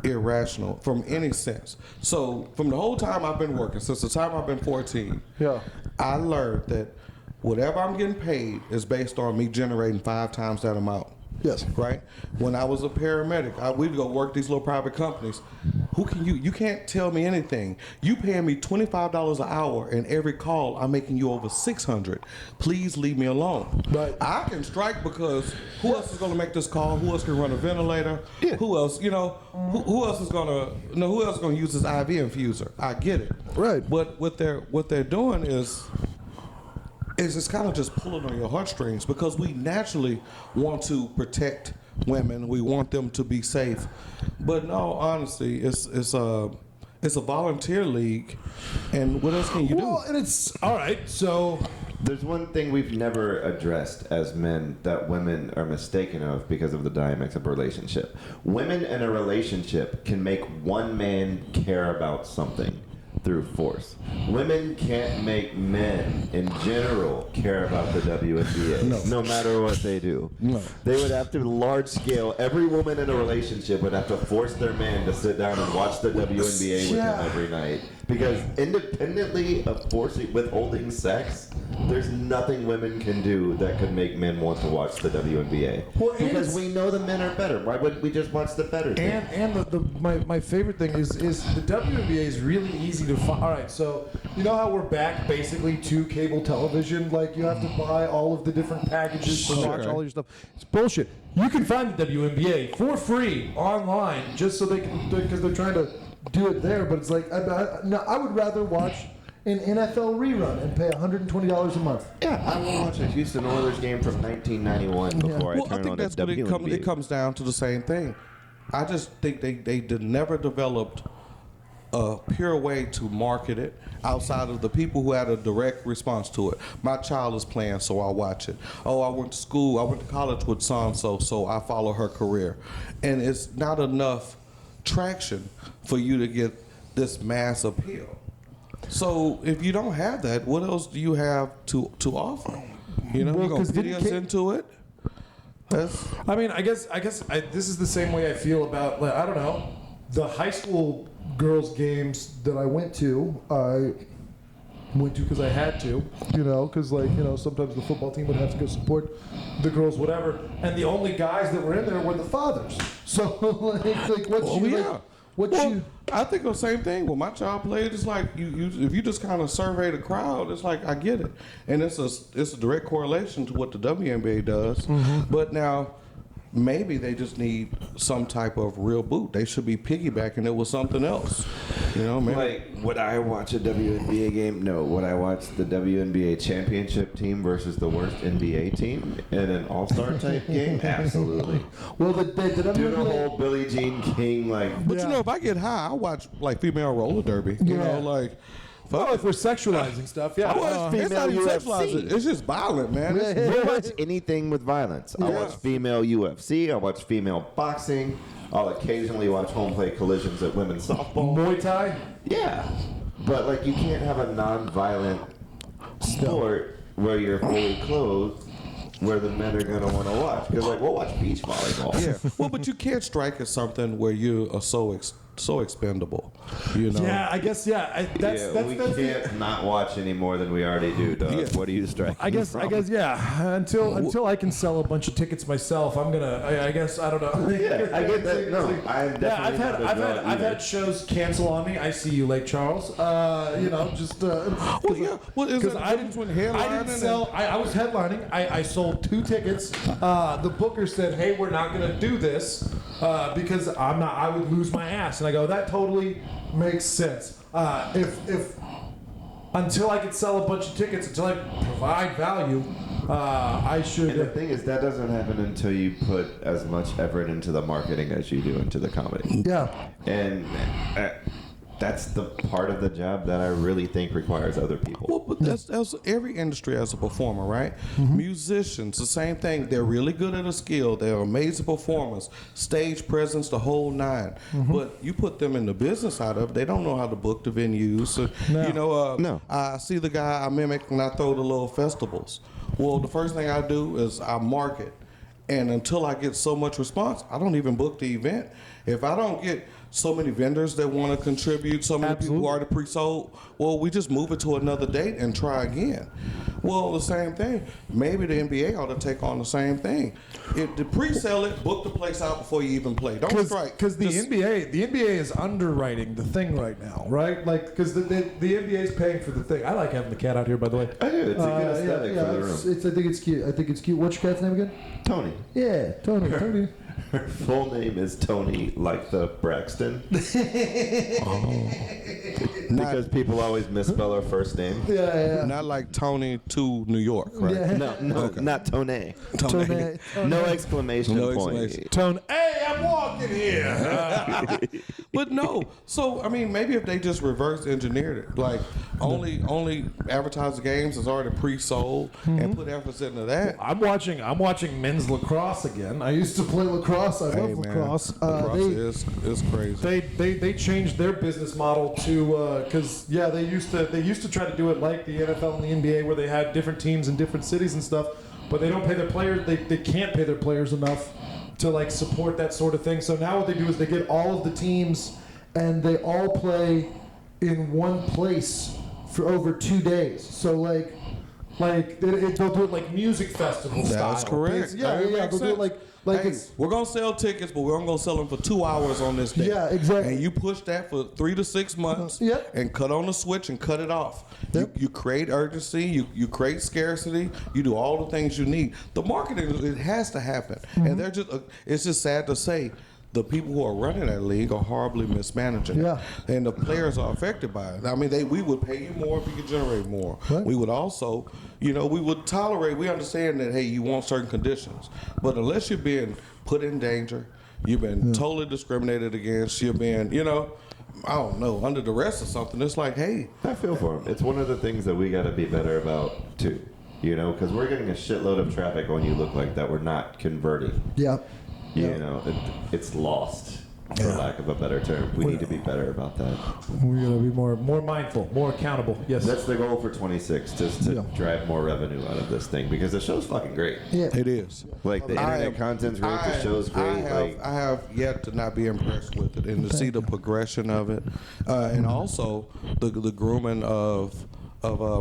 irrational from any sense. So from the whole time I've been working, since the time I've been 14, Yeah. I learned that whatever I'm getting paid is based on me generating 5 times that amount. Yes. Right? When I was a paramedic, we'd go work these little private companies. You can't tell me anything. You paying me $25 an hour, and every call I'm making you over $600. Please leave me alone. Right. I can strike because who else is going to make this call? Who else can run a ventilator? Yeah. Who else? Who else is going to use this IV infuser? I get it. Right. But what they're doing is it's kind of just pulling on your heartstrings because we naturally want to protect women. We want them to be safe. But in all honesty, it's a volunteer league, and what else can you do? Well, and it's all right. So There's one thing we've never addressed as men that women are mistaken of because of the dynamics of a relationship. Women in a relationship can make one man care about something through force. Women can't make men in general care about the WNBA, no matter what they do. No. They would have to large scale. Every woman in a relationship would have to force their man to sit down and watch the WNBA with him every night. Because independently of withholding sex, there's nothing women can do that could make men want to watch the WNBA. Well, and because it's- we know the men are better. Why wouldn't we just watch the better thing? And my favorite thing is the WNBA is really easy to find. All right, so you know how we're back basically to cable television? Like you have to buy all of the different packages to watch all your stuff. It's bullshit. You can find the WNBA for free online just so they can, because they're trying to do it there. But it's like I would rather watch an NFL rerun and pay $120 a month. Yeah, I will watch a Houston Oilers game from 1991 before Well, I I turn think on that's the what WNBA. it comes down to the same thing. I just think they never developed a pure way to market it outside of the people who had a direct response to it. My child is playing, so I watch it. Oh, I went to college with so-and-so, so I follow her career. And it's not enough traction for you to get this mass appeal. So if you don't have that, what else do you have to offer? You know, Well, you're going 'cause to pity us didn't into it? I mean, I guess this is the same way I feel about, like, I don't know, the high school girls games that I went to. I went to because I had to, because sometimes the football team would have to go support the girls, whatever. And the only guys that were in there were the fathers. So I think the same thing. When my child played, it's like if you just kind of survey the crowd, it's like I get it, and it's a direct correlation to what the WNBA does. Mm-hmm. But now maybe they just need some type of real boot. They should be piggybacking it with something else. Maybe. Like, would I watch a WNBA game? No. Would I watch the WNBA championship team versus the worst NBA team in an all-star type game? Absolutely. Well, the Do the WNBA. whole Billie Jean King, like... But Yeah. if I get high, I watch like female roller derby. Oh, if we're sexualizing stuff, yeah. I watch It's not even female sexualizing. UFC. It's just violent, man. It's- I'll watch anything with violence. I'll watch female UFC. I'll watch female boxing. I'll occasionally watch home plate collisions at women's softball. Muay Thai. Yeah. But, you can't have a non-violent sport where you're fully clothed where the men are going to want to watch. Because, we'll watch beach volleyball. Yeah. Well, but you can't strike at something where you are so so expendable. You know. Yeah, I guess. Yeah, we can't not watch any more than we already do, Doug. Yeah. What are you striking? I guess. Yeah. Until I can sell a bunch of tickets myself, I'm gonna. I guess I don't know. Yeah, I get that. No, I'm definitely. Yeah, I've had shows cancel on me. I see you, Lake Charles. Just. Well, yeah. Well, is Because that I difference didn't, between I headlining didn't sell. I was headlining. I sold 2 tickets. The booker said, "Hey, we're not going to do this because I'm not. I would lose my ass." And I go, "That totally makes sense. If until I can sell a bunch of tickets, until I provide value, I should." And the thing is, that doesn't happen until you put as much effort into the marketing as you do into the comedy. Yeah. And that's the part of the job that I really think requires other people. Well, but that's every industry has a performer, right? Musicians, the same thing. They're really good at a skill. They're amazing performers, stage presence, the whole 9. But you put them in the business side of it, they don't know how to book the venues. So, No. I see the guy I mimic and I throw the little festivals. Well, the first thing I do is I market. And until I get so much response, I don't even book the event. If I don't get so many vendors that want to contribute, so many people who already pre-sold, well, we just move it to another date and try again. Well, the same thing. Maybe the NBA ought to take on the same thing. If to pre-sell it, book the place out before you even play. Don't strike. Because the NBA is underwriting the thing right now, right? Like, because the NBA is paying for the thing. I like having the cat out here, by the way. I do. It's a good aesthetic for the room. I think it's cute. I think it's cute. What's your cat's name again? Tony. Yeah, Tony. Tony. Her full name is Tony, like the Braxton. Because people always misspell her first name. Yeah. Not like Tony to New York, right? Yeah. No, Okay. not Tony. Tony. No exclamation No point. exclamation. Tone, hey, I'm walking here. But no, so I mean, maybe if they just reverse engineered it, like only advertise the games is already pre-sold and put efforts into that. I'm watching men's lacrosse again. I used to play lacrosse. I love Hey, man, lacrosse. lacrosse is crazy. They changed their business model to because they used to try to do it like the NFL and the NBA where they had different teams in different cities and stuff, but they don't pay their players. They can't pay their players enough to like support that sort of thing. So now what they do is they get all of the teams and they all play in one place for over 2 days. So they'll do it like music festival style. That's correct. Yeah, That yeah. makes They'll do it sense. like Hey, it's. we're gonna sell tickets, but we're only gonna sell them for 2 hours on this day. Yeah, exactly. And you push that for 3 to 6 months. Yep. And cut on the switch and cut it off. Yep. You create urgency. You create scarcity. You do all the things you need. The marketing, it has to happen. And they're just. It's just sad to say. The people who are running that league are horribly mismanaging Yeah. it. And the players are affected by it. I mean, we would pay you more if you could generate more. Right. We would also, we would tolerate, we understand that, hey, you want certain conditions. But unless you're being put in danger, you've been totally discriminated against, you're being, I don't know, under duress or something, it's like, hey. I feel for him. It's one of the things that we got to be better about, too. Because we're getting a shitload of traffic when you look like that we're not converting. Yeah. It's lost, for lack of a better term. We need to be better about that. We gotta be more mindful, more accountable. Yes. That's the goal for 26, just to drive more revenue out of this thing, because the show's fucking great. Yeah. It is. Like, the internet content's great, the show's great. I have yet to not be impressed with it and to see the progression of it, and also the grooming of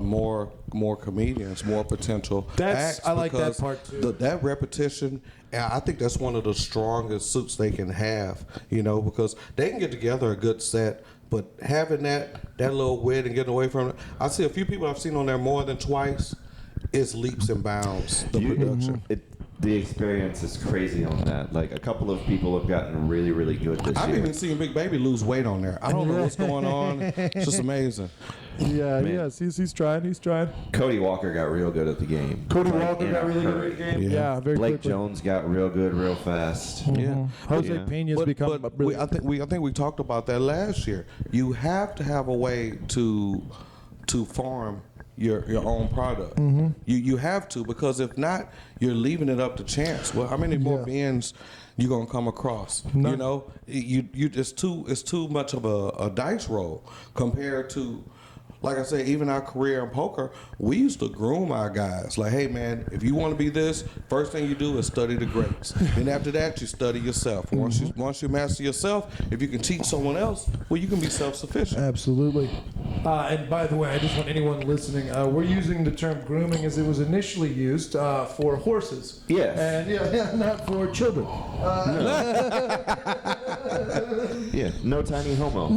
more comedians, more potential acts. I like that because part too. That repetition, I think that's one of the strongest suits they can have. Because they can get together a good set, but having that little wit and getting away from it. I see a few people I've seen on there more than twice. It's leaps and bounds. The production. The experience is crazy on that. Like, a couple of people have gotten really, really good this I've year. even seen Big Baby lose weight on there. I don't know what's going on. It's just amazing. Yeah, Man. yes, he's trying. Cody Walker got real good at the game. Cody Like, Walker in got a really good hurry. at the game. Yeah. Yeah, very Blake quickly. Jones got real good real fast. Yeah. Jose Yeah. Pena's become But really. I think we talked about that last year. You have to have a way to farm your own product. You have to, because if not, you're leaving it up to chance. Well, how many more bins you gonna come across? You it's too much of a dice roll compared to like I said, even our career in poker, we used to groom our guys. Like, hey man, if you want to be this, first thing you do is study the greats. Then after that, you study yourself. Once you master yourself, if you can teach someone else, well, you can be self-sufficient. Absolutely. And by the way, I just want anyone listening, we're using the term grooming as it was initially used for horses. Yes. And Yeah, not for children. Yeah, no tiny homo.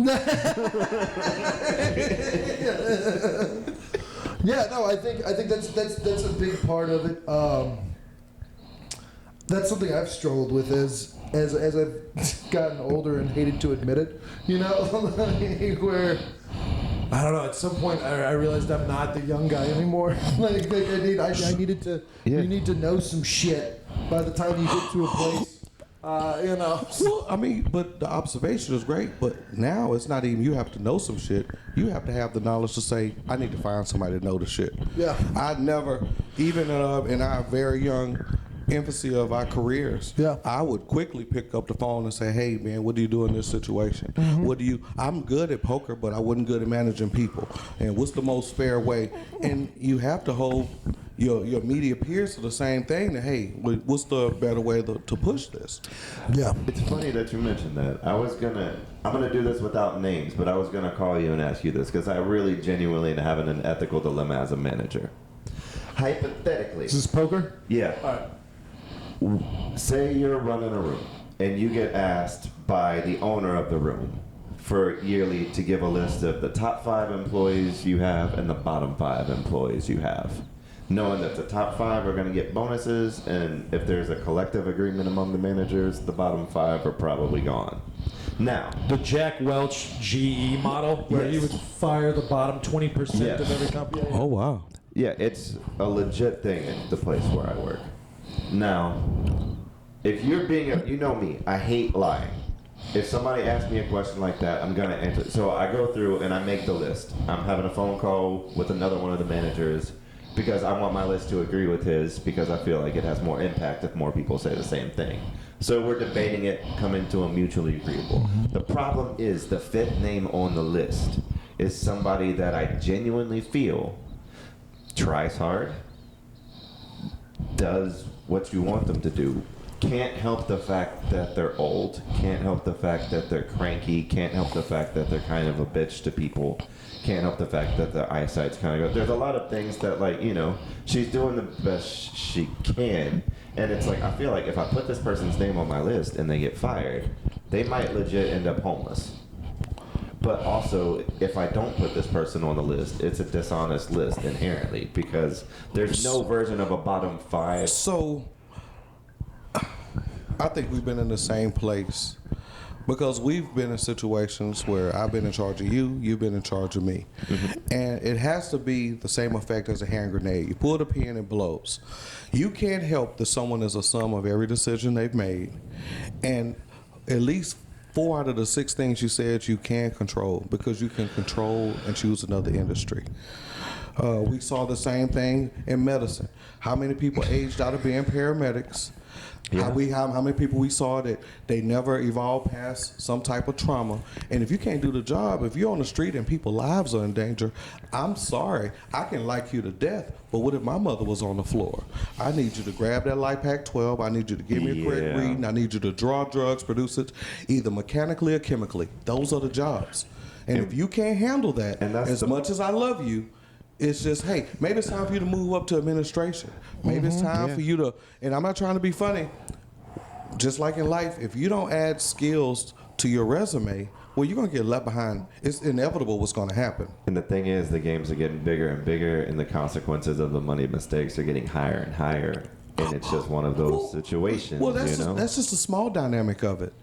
Yeah, no, I think that's a big part of it. That's something I've struggled with as I've gotten older and hated to admit it. You know, where I don't know. At some point, I realized I'm not the young guy anymore. like I needed to. Yeah. You need to know some shit by the time you get to a place. You know. Well, I mean, but the observation is great. But now it's not even you have to know some shit. You have to have the knowledge to say, I need to find somebody to know the shit. Yeah. I never, even in our very young infancy of our careers, Yeah. I would quickly pick up the phone and say, hey man, what do you do in this situation? I'm good at poker, but I wasn't good at managing people. And what's the most fair way? And you have to hold your media peers to the same thing, that hey, what's the better way to push this? yeah. It's funny that you mentioned that. I'm gonna do this without names, but I was gonna call you and ask you this because I really genuinely am having an ethical dilemma as a manager. Hypothetically, Is this poker? yeah. All right. Say you're running a room and you get asked by the owner of the room for yearly to give a list of the top 5 employees you have and the bottom 5 employees you have, knowing that the top 5 are going to get bonuses, and if there's a collective agreement among the managers, the bottom 5 are probably gone. Now, The Jack Welch GE model, where Yes. you would fire the bottom 20% Yes. of every company. Oh wow. yeah, it's a legit thing at the place where I work. Now, if you're you know me, I hate lying. If somebody asks me a question like that, I'm gonna answer. So I go through and I make the list. I'm having a phone call with another one of the managers because I want my list to agree with his, because I feel like it has more impact if more people say the same thing. So we're debating it, coming to a mutually agreeable. The problem is the 5th name on the list is somebody that I genuinely feel tries hard, does what you want them to do, can't help the fact that they're old, can't help the fact that they're cranky, can't help the fact that they're kind of a bitch to people, can't help the fact that their eyesight's kind of good. There's a lot of things that, like, you know, she's doing the best she can, and it's like, I feel like if I put this person's name on my list and they get fired, they might legit end up homeless. But also, if I don't put this person on the list, it's a dishonest list inherently, because there's no version of a bottom 5. So I think we've been in the same place, because we've been in situations where I've been in charge of you, you've been in charge of me. And it has to be the same effect as a hand grenade. You pull the pin, it blows. You can't help that someone is a sum of every decision they've made. And at least 4 out of the 6 things you said you can control, because you can control and choose another industry. We saw the same thing in medicine. How many people aged out of being paramedics? Yeah. How many people we saw that they never evolved past some type of trauma? And if you can't do the job, if you're on the street and people's lives are in danger, I'm sorry, I can like you to death, but what if my mother was on the floor? I need you to grab that Life Pack 12. I need you to give me a correct Yeah. reading. I need you to draw drugs, produce it either mechanically or chemically. Those are the jobs. And if you can't handle that, And that's as much as I love you, it's just, hey, maybe it's time for you to move up to administration. Maybe it's time for you to, and I'm not trying to be funny, just like in life, if you don't add skills to your resume, well, you're going to get left behind. It's inevitable what's going to happen. And the thing is, the games are getting bigger and bigger, and the consequences of the money mistakes are getting higher and higher. And it's just one of those situations, Well, that's you know? that's just a small dynamic of it.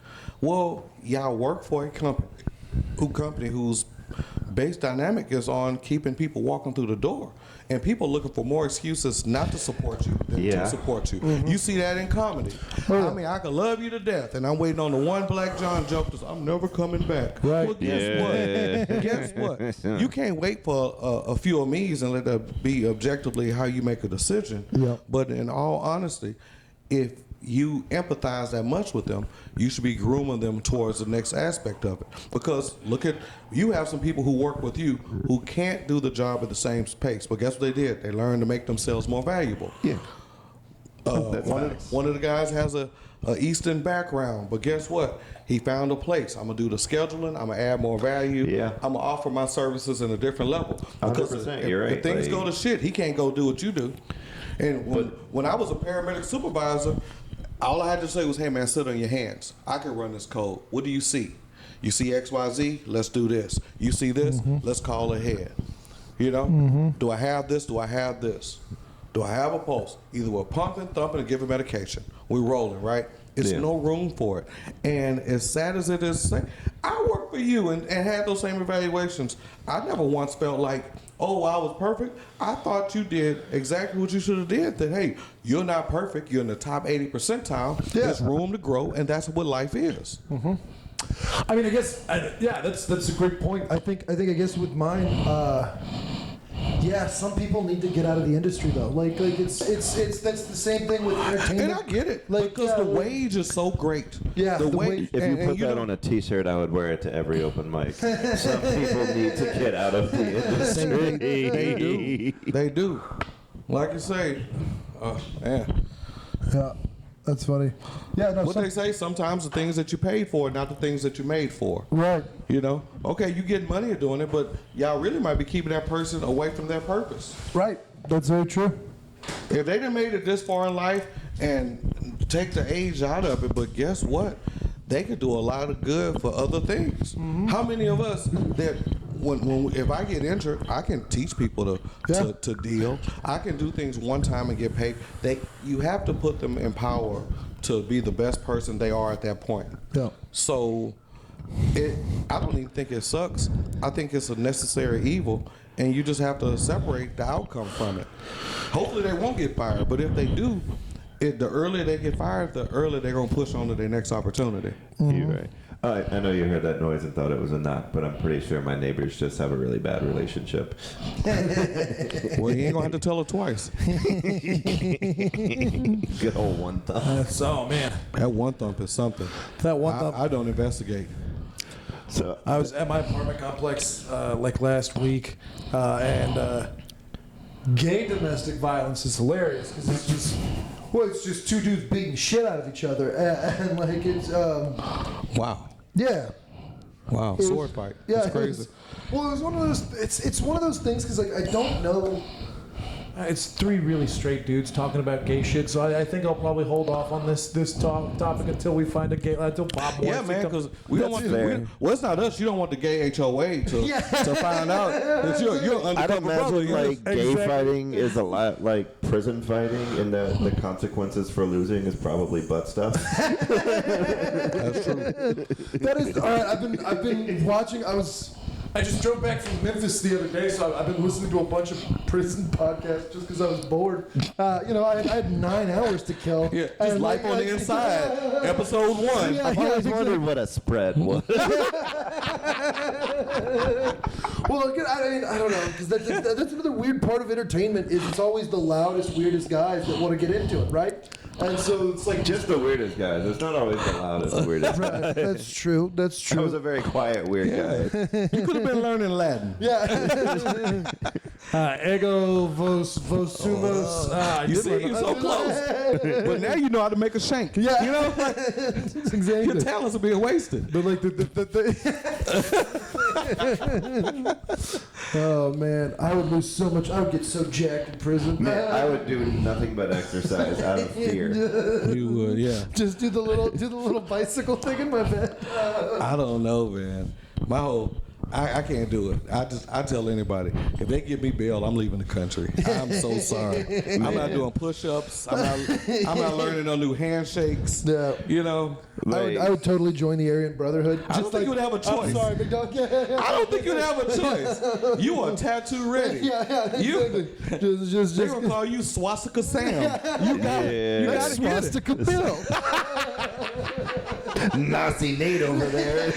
Well, y'all work for a company whose base dynamic is on keeping people walking through the door, and people looking for more excuses not to support you than Yeah. to support you. You see that in comedy. I mean, I could love you to death, and I'm waiting on the one Black John joke that's, I'm never coming back. Right. Well, guess what? Guess what? You can't wait for a few of me's and let that be objectively how you make a decision. Yeah. But in all honesty, if you empathize that much with them, you should be grooming them towards the next aspect of it. Because you have some people who work with you who can't do the job at the same pace. But guess what they did? They learned to make themselves more valuable. Yeah. One of the guys has a Eastern background, but guess what? He found a place. I'm gonna do the scheduling. I'm gonna add more value. Yeah. I'm gonna offer my services in a different level. 100%, you're right. If things go to shit, he can't go do what you do. And when I was a paramedic supervisor, all I had to say was, "Hey man, sit on your hands. I can run this code. What do you see? You see XYZ? Let's do this. You see this? Let's call ahead. You know? Do I have this? Do I have this? Do I have a pulse? Either we're pumping, thumping, or giving medication. We're rolling, right? It's no room for it. And as sad as it is to say, I worked for you and had those same evaluations. I never once felt like, oh, I was perfect. I thought you did exactly what you should have did. That, hey, you're not perfect. You're in the top 80 percentile. Yeah. There's room to grow, and that's what life is. I mean, I guess, that's a great point. I guess with mine, yeah, some people need to get out of the industry though. Like it's that's the same thing with entertainment. And I get it, Like, because the wage is so great. Yeah, the the wage. If you and put that know- on a T-shirt, I would wear it to every open mic. Some people need to get out of the industry. They do. Like you say, man. Yeah, that's funny. Yeah, no, What they say, sometimes the things that you paid for, not the things that you made for. right. You know? Okay, you get money at doing it, but y'all really might be keeping that person away from their purpose. Right. That's very true. If they done made it this far in life and take the age out of it, but guess what? They could do a lot of good for other things. How many of us that if I get injured, I can teach people to deal. I can do things one time and get paid. You have to put them in power to be the best person they are at that point. Yeah. So I don't even think it sucks. I think it's a necessary evil, and you just have to separate the outcome from it. Hopefully they won't get fired, but if they do, the earlier they get fired, the earlier they're going to push on to their next opportunity. You're right. I know you heard that noise and thought it was a knock, but I'm pretty sure my neighbors just have a really bad relationship. Well, you ain't going to have to tell her twice. Good old one thumb. So, man, That one thump is something. that one thump. I don't investigate. So I was at my apartment complex like last week, and gay domestic violence is hilarious because it's just two dudes beating shit out of each other, and like it's Wow. yeah. Wow. It was- Sword fight. Yeah, That's crazy. it was one of those. It's one of those things because like I don't know. It's three really straight dudes talking about gay shit, so I think I'll probably hold off on this topic until we find a gay. Until Bob Yeah, Morrissey man, comes- because we don't want well, it's not us. You don't want the gay HOA to find out that you're I'd undercover brother. imagine like gay fighting is a lot like prison fighting, and the consequences for losing is probably butt stuff. That's true. That is all right. I've been watching. I just drove back from Memphis the other day, so I've been listening to a bunch of prison podcasts just because I was bored. I had 9 hours to kill. Yeah, just And, Life on the Inside, episode 1. Yeah. I've always wondered what a spread was. Well, again, I don't know, because that's another weird part of entertainment is it's always the loudest, weirdest guys that want to get into it, right? And so it's like Just the weirdest guys. It's not always the loudest weirdest. Right, that's true. That's I was true. a very quiet weird guy. You could have been learning Latin. Yeah. Ego vos sumos. You see, you're so close. But now you know how to make a shank. Yeah. You know? Exactly. Your talents are being wasted. But like oh man, I would lose so much. I would get so jacked in prison. Man, I would do nothing but exercise out of fear. You would, yeah. Just do the little bicycle thing in my bed. I don't know, man. I can't do it. I tell anybody, if they give me bail, I'm leaving the country. I'm so sorry. I'm not doing push-ups. I'm not learning no new handshakes. Yeah. You know. I would totally join the Aryan Brotherhood. I don't think you would have a choice. I'm sorry, big dog. I don't think you'd have a choice. You are tattoo ready. Yeah, You. exactly. Just They gonna call you Swastika Sam. You got it. You Yeah. got to get it. swastika Bill. Nazi Nate over there.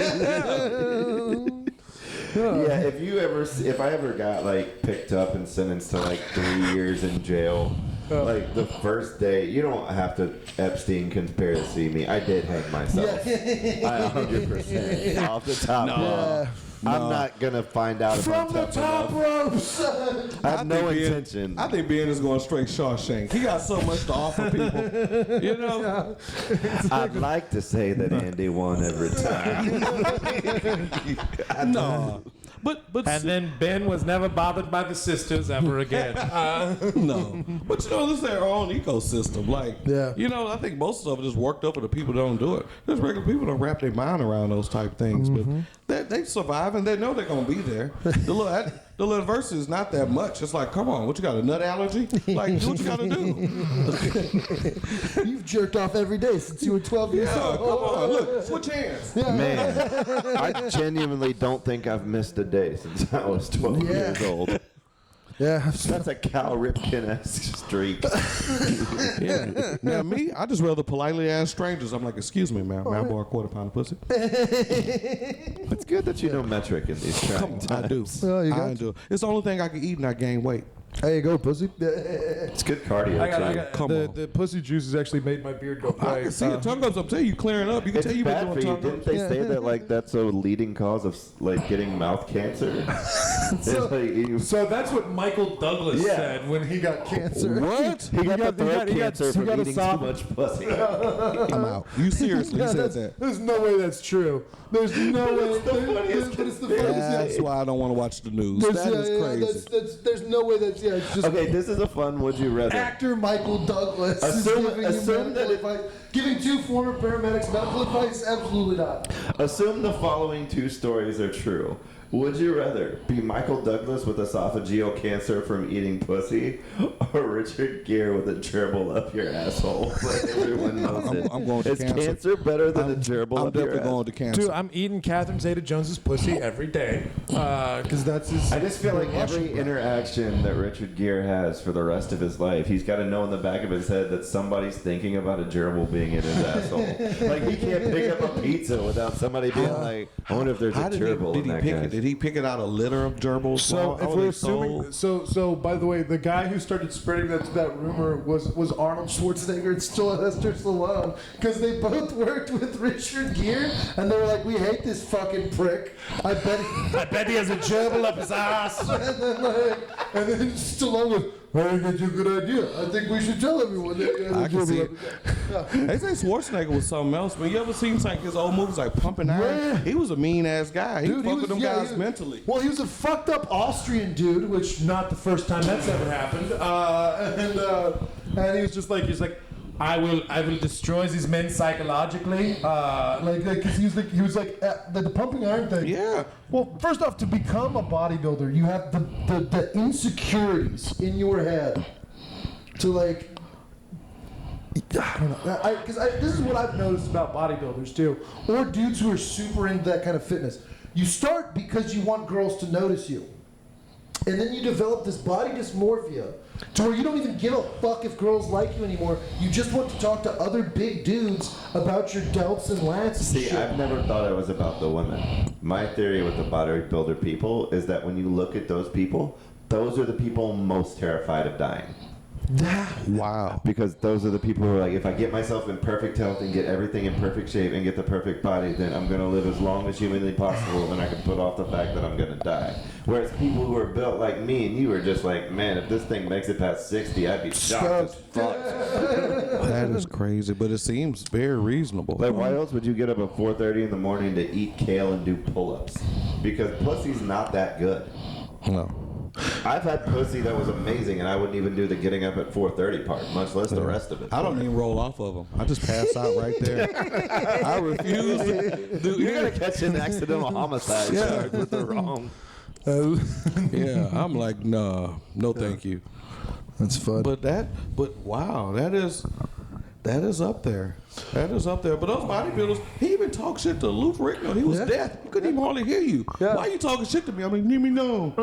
Yeah, if I ever got like picked up and sentenced to like 3 years in jail Like the first day, you don't have to Epstein conspiracy me. I did hang myself. I 100% off the top. No. I'm not gonna find out if I'm From the tough top enough. ropes. I have no think Ben- intention. I think Ben is going straight Shawshank. He got so much to offer people. You know? I'd like to say that Andy won every time. No. But And then Ben was never bothered by the sisters ever again. no. But you know, this is their own ecosystem. Like, Yeah. you know, I think most of it is worked up for the people that don't do it. There's regular people that don't wrap their mind around those type things. But they survive and they know they're going to be there. The little adversity is not that much. It's like, come on, what you got, a nut allergy? Like, do what you got to do. You've jerked off every day since you were 12 years Yeah, old. come on. Look, switch hands. Man, I genuinely don't think I've missed a day since I was 12 years old. Yeah. That's a Cal Ripken-esque streak. Yeah. Now, me, I just rather politely ask strangers. I'm like, excuse me, ma'am. May I borrow a quarter pound of pussy? It's good that you know metric in these trying I do. times. Oh, you got I do. It's the only thing I can eat and I gain weight. There you go, pussy. It's good cardio, too. Come the, on. the pussy juices actually made my beard go I white. can see it. Tongue ups. I'm telling you, clearing up. You can It's tell you've been bad doing for you. tongue Didn't ups. they say that like that's a leading cause of like getting mouth cancer? It's like So that's what Michael Douglas Yeah. said when he got cancer. What? he got the throat he got- cancer he from got a eating too soft- much pussy. I'm out. You seriously said that? There's no way that's true. There's no way. funniest It's the That's why I don't want to watch the news. That is crazy. There's no way that's, it's just Okay, this is a fun would you rather. actor Michael Douglas Assume- is giving you assume that medical advice. Giving two former paramedics medical advice? Absolutely not. Assume the following two stories are true. Would you rather be Michael Douglas with esophageal cancer from eating pussy, or Richard Gere with a gerbil up your asshole? Like everyone knows it. I'm going to Is cancer. cancer better than a gerbil I'm up your definitely ass? going to cancer. Dude, I'm eating Catherine Zeta-Jones's pussy every day because that's his. I just feel like every interaction that Richard Gere has for the rest of his life, he's got to know in the back of his head that somebody's thinking about a gerbil being in his asshole. Like he can't pick up a pizza without somebody being like, I wonder if there's a How did gerbil he in that pick guy's. it? Did he pick it out a litter of gerbils? So How if are we're they assuming, sold? so by the way, the guy who started spreading that rumor was Arnold Schwarzenegger and Sylvester Stallone because they both worked with Richard Gere and they were like, we hate this fucking prick. I bet he has a gerbil up his ass. and then Stallone was, I think that's a good idea. I think we should tell everyone that he has a I can gerbil see up it. his ass. They say Schwarzenegger was something else. But you ever seen like his old movies like Pumping Iron? Yeah. He was a mean ass guy. He Dude, fucked with them yeah, guys mentally. Well, he was a fucked up Austrian dude, which not the first time that's ever happened. And he was just like, I will destroy these men psychologically. Because he was like the pumping iron thing. Yeah. Well, first off, to become a bodybuilder, you have the insecurities in your head to like. I don't know. Because this is what I've noticed about bodybuilders too, or dudes who are super into that kind of fitness. You start because you want girls to notice you, and then you develop this body dysmorphia to where you don't even give a fuck if girls like you anymore. You just want to talk to other big dudes about your delts and lats and See, shit. I've never thought it was about the women. My theory with the bodybuilder people is that when you look at those people, those are the people most terrified of dying. Wow. Because those are the people who are like, if I get myself in perfect health and get everything in perfect shape and get the perfect body, then I'm going to live as long as humanly possible and I can put off the fact that I'm going to die. Whereas people who are built like me and you are just like, man, if this thing makes it past 60, I'd be shocked as fuck. That is crazy, but it seems very reasonable. Like, why else would you get up at 4:30 in the morning to eat kale and do pull-ups? Because pussy's not that good. No. I've had pussy that was amazing, and I wouldn't even do the getting up at 4:30 part, much less the rest of it. I don't even roll off of them. I just pass out right there. I refuse to do You're gonna catch an accidental homicide charge with the wrong. Yeah, I'm like, nah, no thank you. That's fun. But wow, that is up there. That is up there. But those bodybuilders, he even talked shit to Lou Rickman. He was deaf. He couldn't even hardly hear you. Yeah. Why are you talking shit to me? I'm like, leave me know.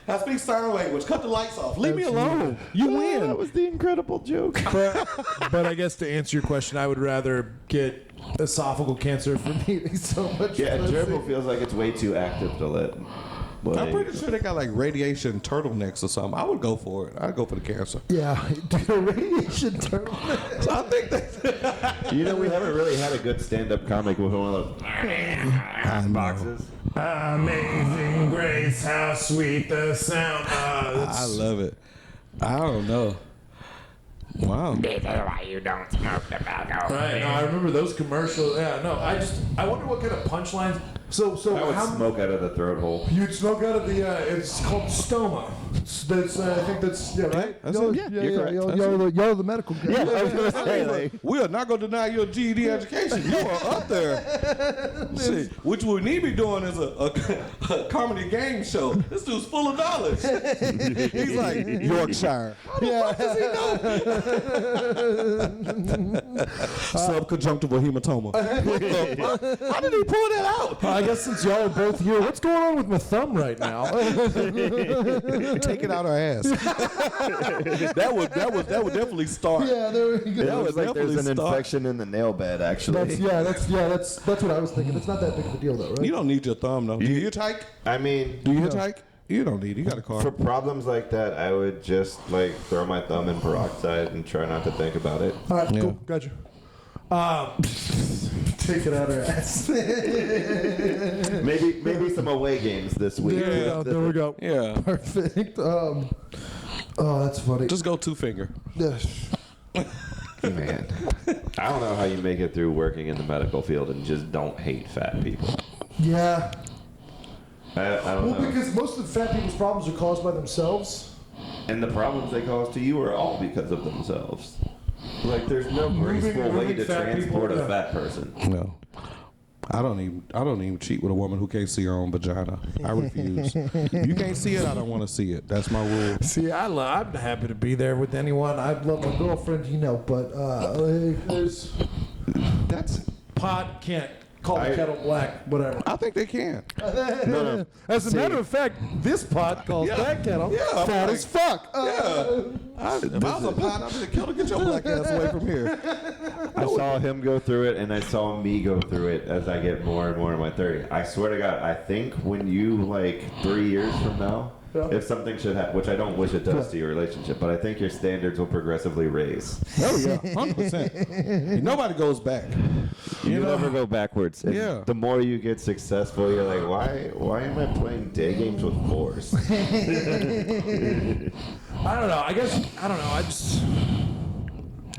I speak sign language. Cut the lights off. Leave me alone. You win. That was the incredible joke. But I guess to answer your question, I would rather get esophageal cancer from eating so much Yeah, pussy. gerbil feels like it's way too active to let. I'm pretty sure they got like radiation turtlenecks or something. I would go for it. I'd go for the cancer. Yeah, radiation turtleneck. So I think that. You know, we haven't really had a good stand-up comic with one of those boxes. Amazing grace, how sweet the sound. I love it. I don't know. Wow. Why you don't smoke tobacco? Right. No, I remember those commercials. Yeah. No. I wonder what kind of punchlines. So I would how smoke out of the throat hole. you'd smoke out of the? It's called stoma. That's I think that's right. That's Y'all, it. You're correct. y'all are the medical guys. Yeah, I was gonna say like, We are not going to deny your GED education. You are up there. Shit, which we need to be doing is a comedy game show. This dude's full of knowledge. He's like, Yorkshire. How the fuck does he know? Subconjunctival hematoma. What the fuck? How did he pull that out? I guess since y'all are both here, what's going on with my thumb right now? Take it out our ass. that would definitely start. Yeah, there we go. it looks like there's an definitely start. infection in the nail bed. Actually, That's what I was thinking. It's not that big of a deal though, right? You don't need your thumb though. Do you hitchhike? I mean, Do you hitchhike? You don't need it. You got a car. for problems like that, I would just like throw my thumb in peroxide and try not to think about it. All right, Yeah. cool, gotcha. Take it out of her ass. Maybe some away games this week. There we go. Yeah. Perfect. Oh, that's funny. Just go 2-finger. Yes. Man, I don't know how you make it through working in the medical field and just don't hate fat people. Yeah. I don't Well, know. because most of the fat people's problems are caused by themselves. And the problems they cause to you are all because of themselves. Like, there's no graceful way moving to fat transport people, a fat person. No. I don't even cheat with a woman who can't see her own vagina. I refuse. If you can't see it, I don't want to see it. That's my rule. See, I'm happy to be there with anyone. I love my girlfriend, but there's That's pot can't call the kettle black, whatever. I think they can. no. As a matter of fact, this pot calls that kettle Yeah, fat like- as fuck. If I was a pot, I'd be like, Kelly, get your black ass away from here. I saw him go through it, and I saw me go through it as I get more and more in my 30s. I swear to God, I think when you, like, 3 years from now, if something should happen, which I don't wish it does to your relationship, but I think your standards will progressively raise. Oh, yeah, 100%. Nobody goes back. You never go backwards. And Yeah. the more you get successful, you're like, why am I playing day games with whores? I don't know. I don't know. I just.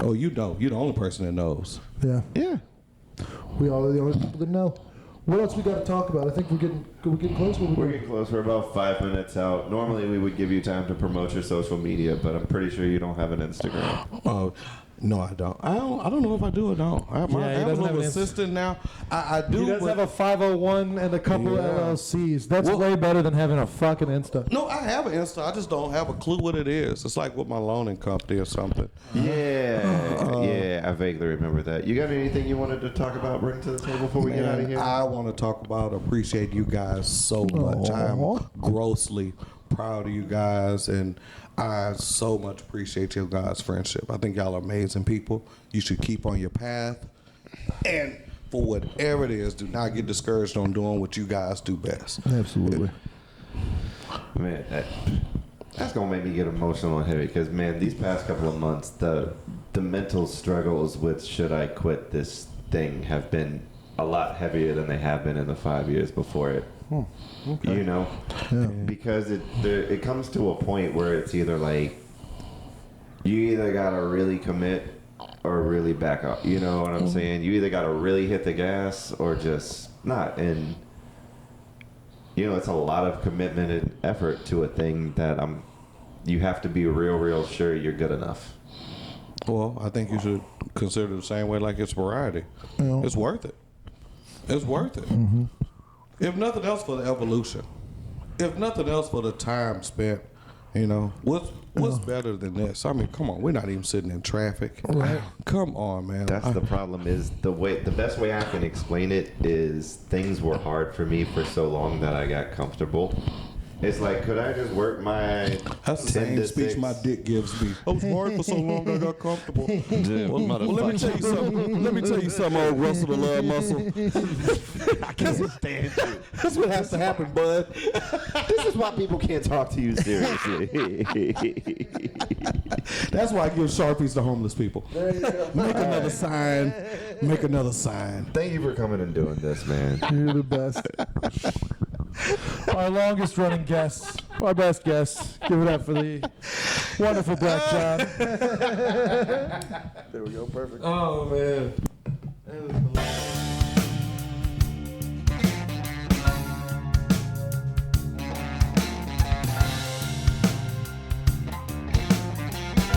Oh, you know. You're the only person that knows. Yeah. Yeah. We all are the only people that know. What else we got to talk about? I think we're getting close. We're getting close. We're about 5 minutes out. Normally, we would give you time to promote your social media, but I'm pretty sure you don't have an Instagram. Oh, no, I don't. I don't know if I do or don't. I have he a doesn't have little an assistant now. I do. He does but- have a 501 and a couple Yeah. LLCs. That's Well- way better than having a fucking Insta. No, I have an Insta. I just don't have a clue what it is. It's like with my loaning company or something. Yeah, I vaguely remember that. You got anything you wanted to talk about, bring to the table before we get out of here? I want to talk about appreciate you guys so much. I am grossly proud of you guys, and I so much appreciate your guys' friendship. I think y'all are amazing people. You should keep on your path. And for whatever it is, do not get discouraged on doing what you guys do best. Absolutely. Man, that's gonna make me get emotional and heavy because, man, these past couple of months, the mental struggles with should I quit this thing have been a lot heavier than they have been in the 5 years before it. Okay. You know, because it comes to a point where it's either like you either gotta really commit or really back up. You know what I'm saying? You either gotta really hit the gas or just not. And you know, it's a lot of commitment and effort to a thing that you have to be real sure you're good enough. Well, I think you should consider it the same way like it's variety. It's worth it. It's worth it. Mm-hmm. If nothing else for the evolution. If nothing else for the time spent, what's better than this? I mean, come on, we're not even sitting in traffic. Right. Come on, man. That's the problem. Is the best way I can explain it is things were hard for me for so long that I got comfortable, It's like, could I just work my That's the 10 same to speech 6? my dick gives me. I was married for so long I got comfortable. Well, let me tell you something. Let me tell you something, old Russell the Love Muscle. I can't stand you. That's what has to happen, bud. This is why people can't talk to you seriously. That's why I give Sharpies to homeless people. There you go. Make another sign. Make another sign. Thank you for coming and doing this, man. You're the best. Our longest running guests, our best guests. Give it up for the wonderful Black John. There we go, perfect. Oh man.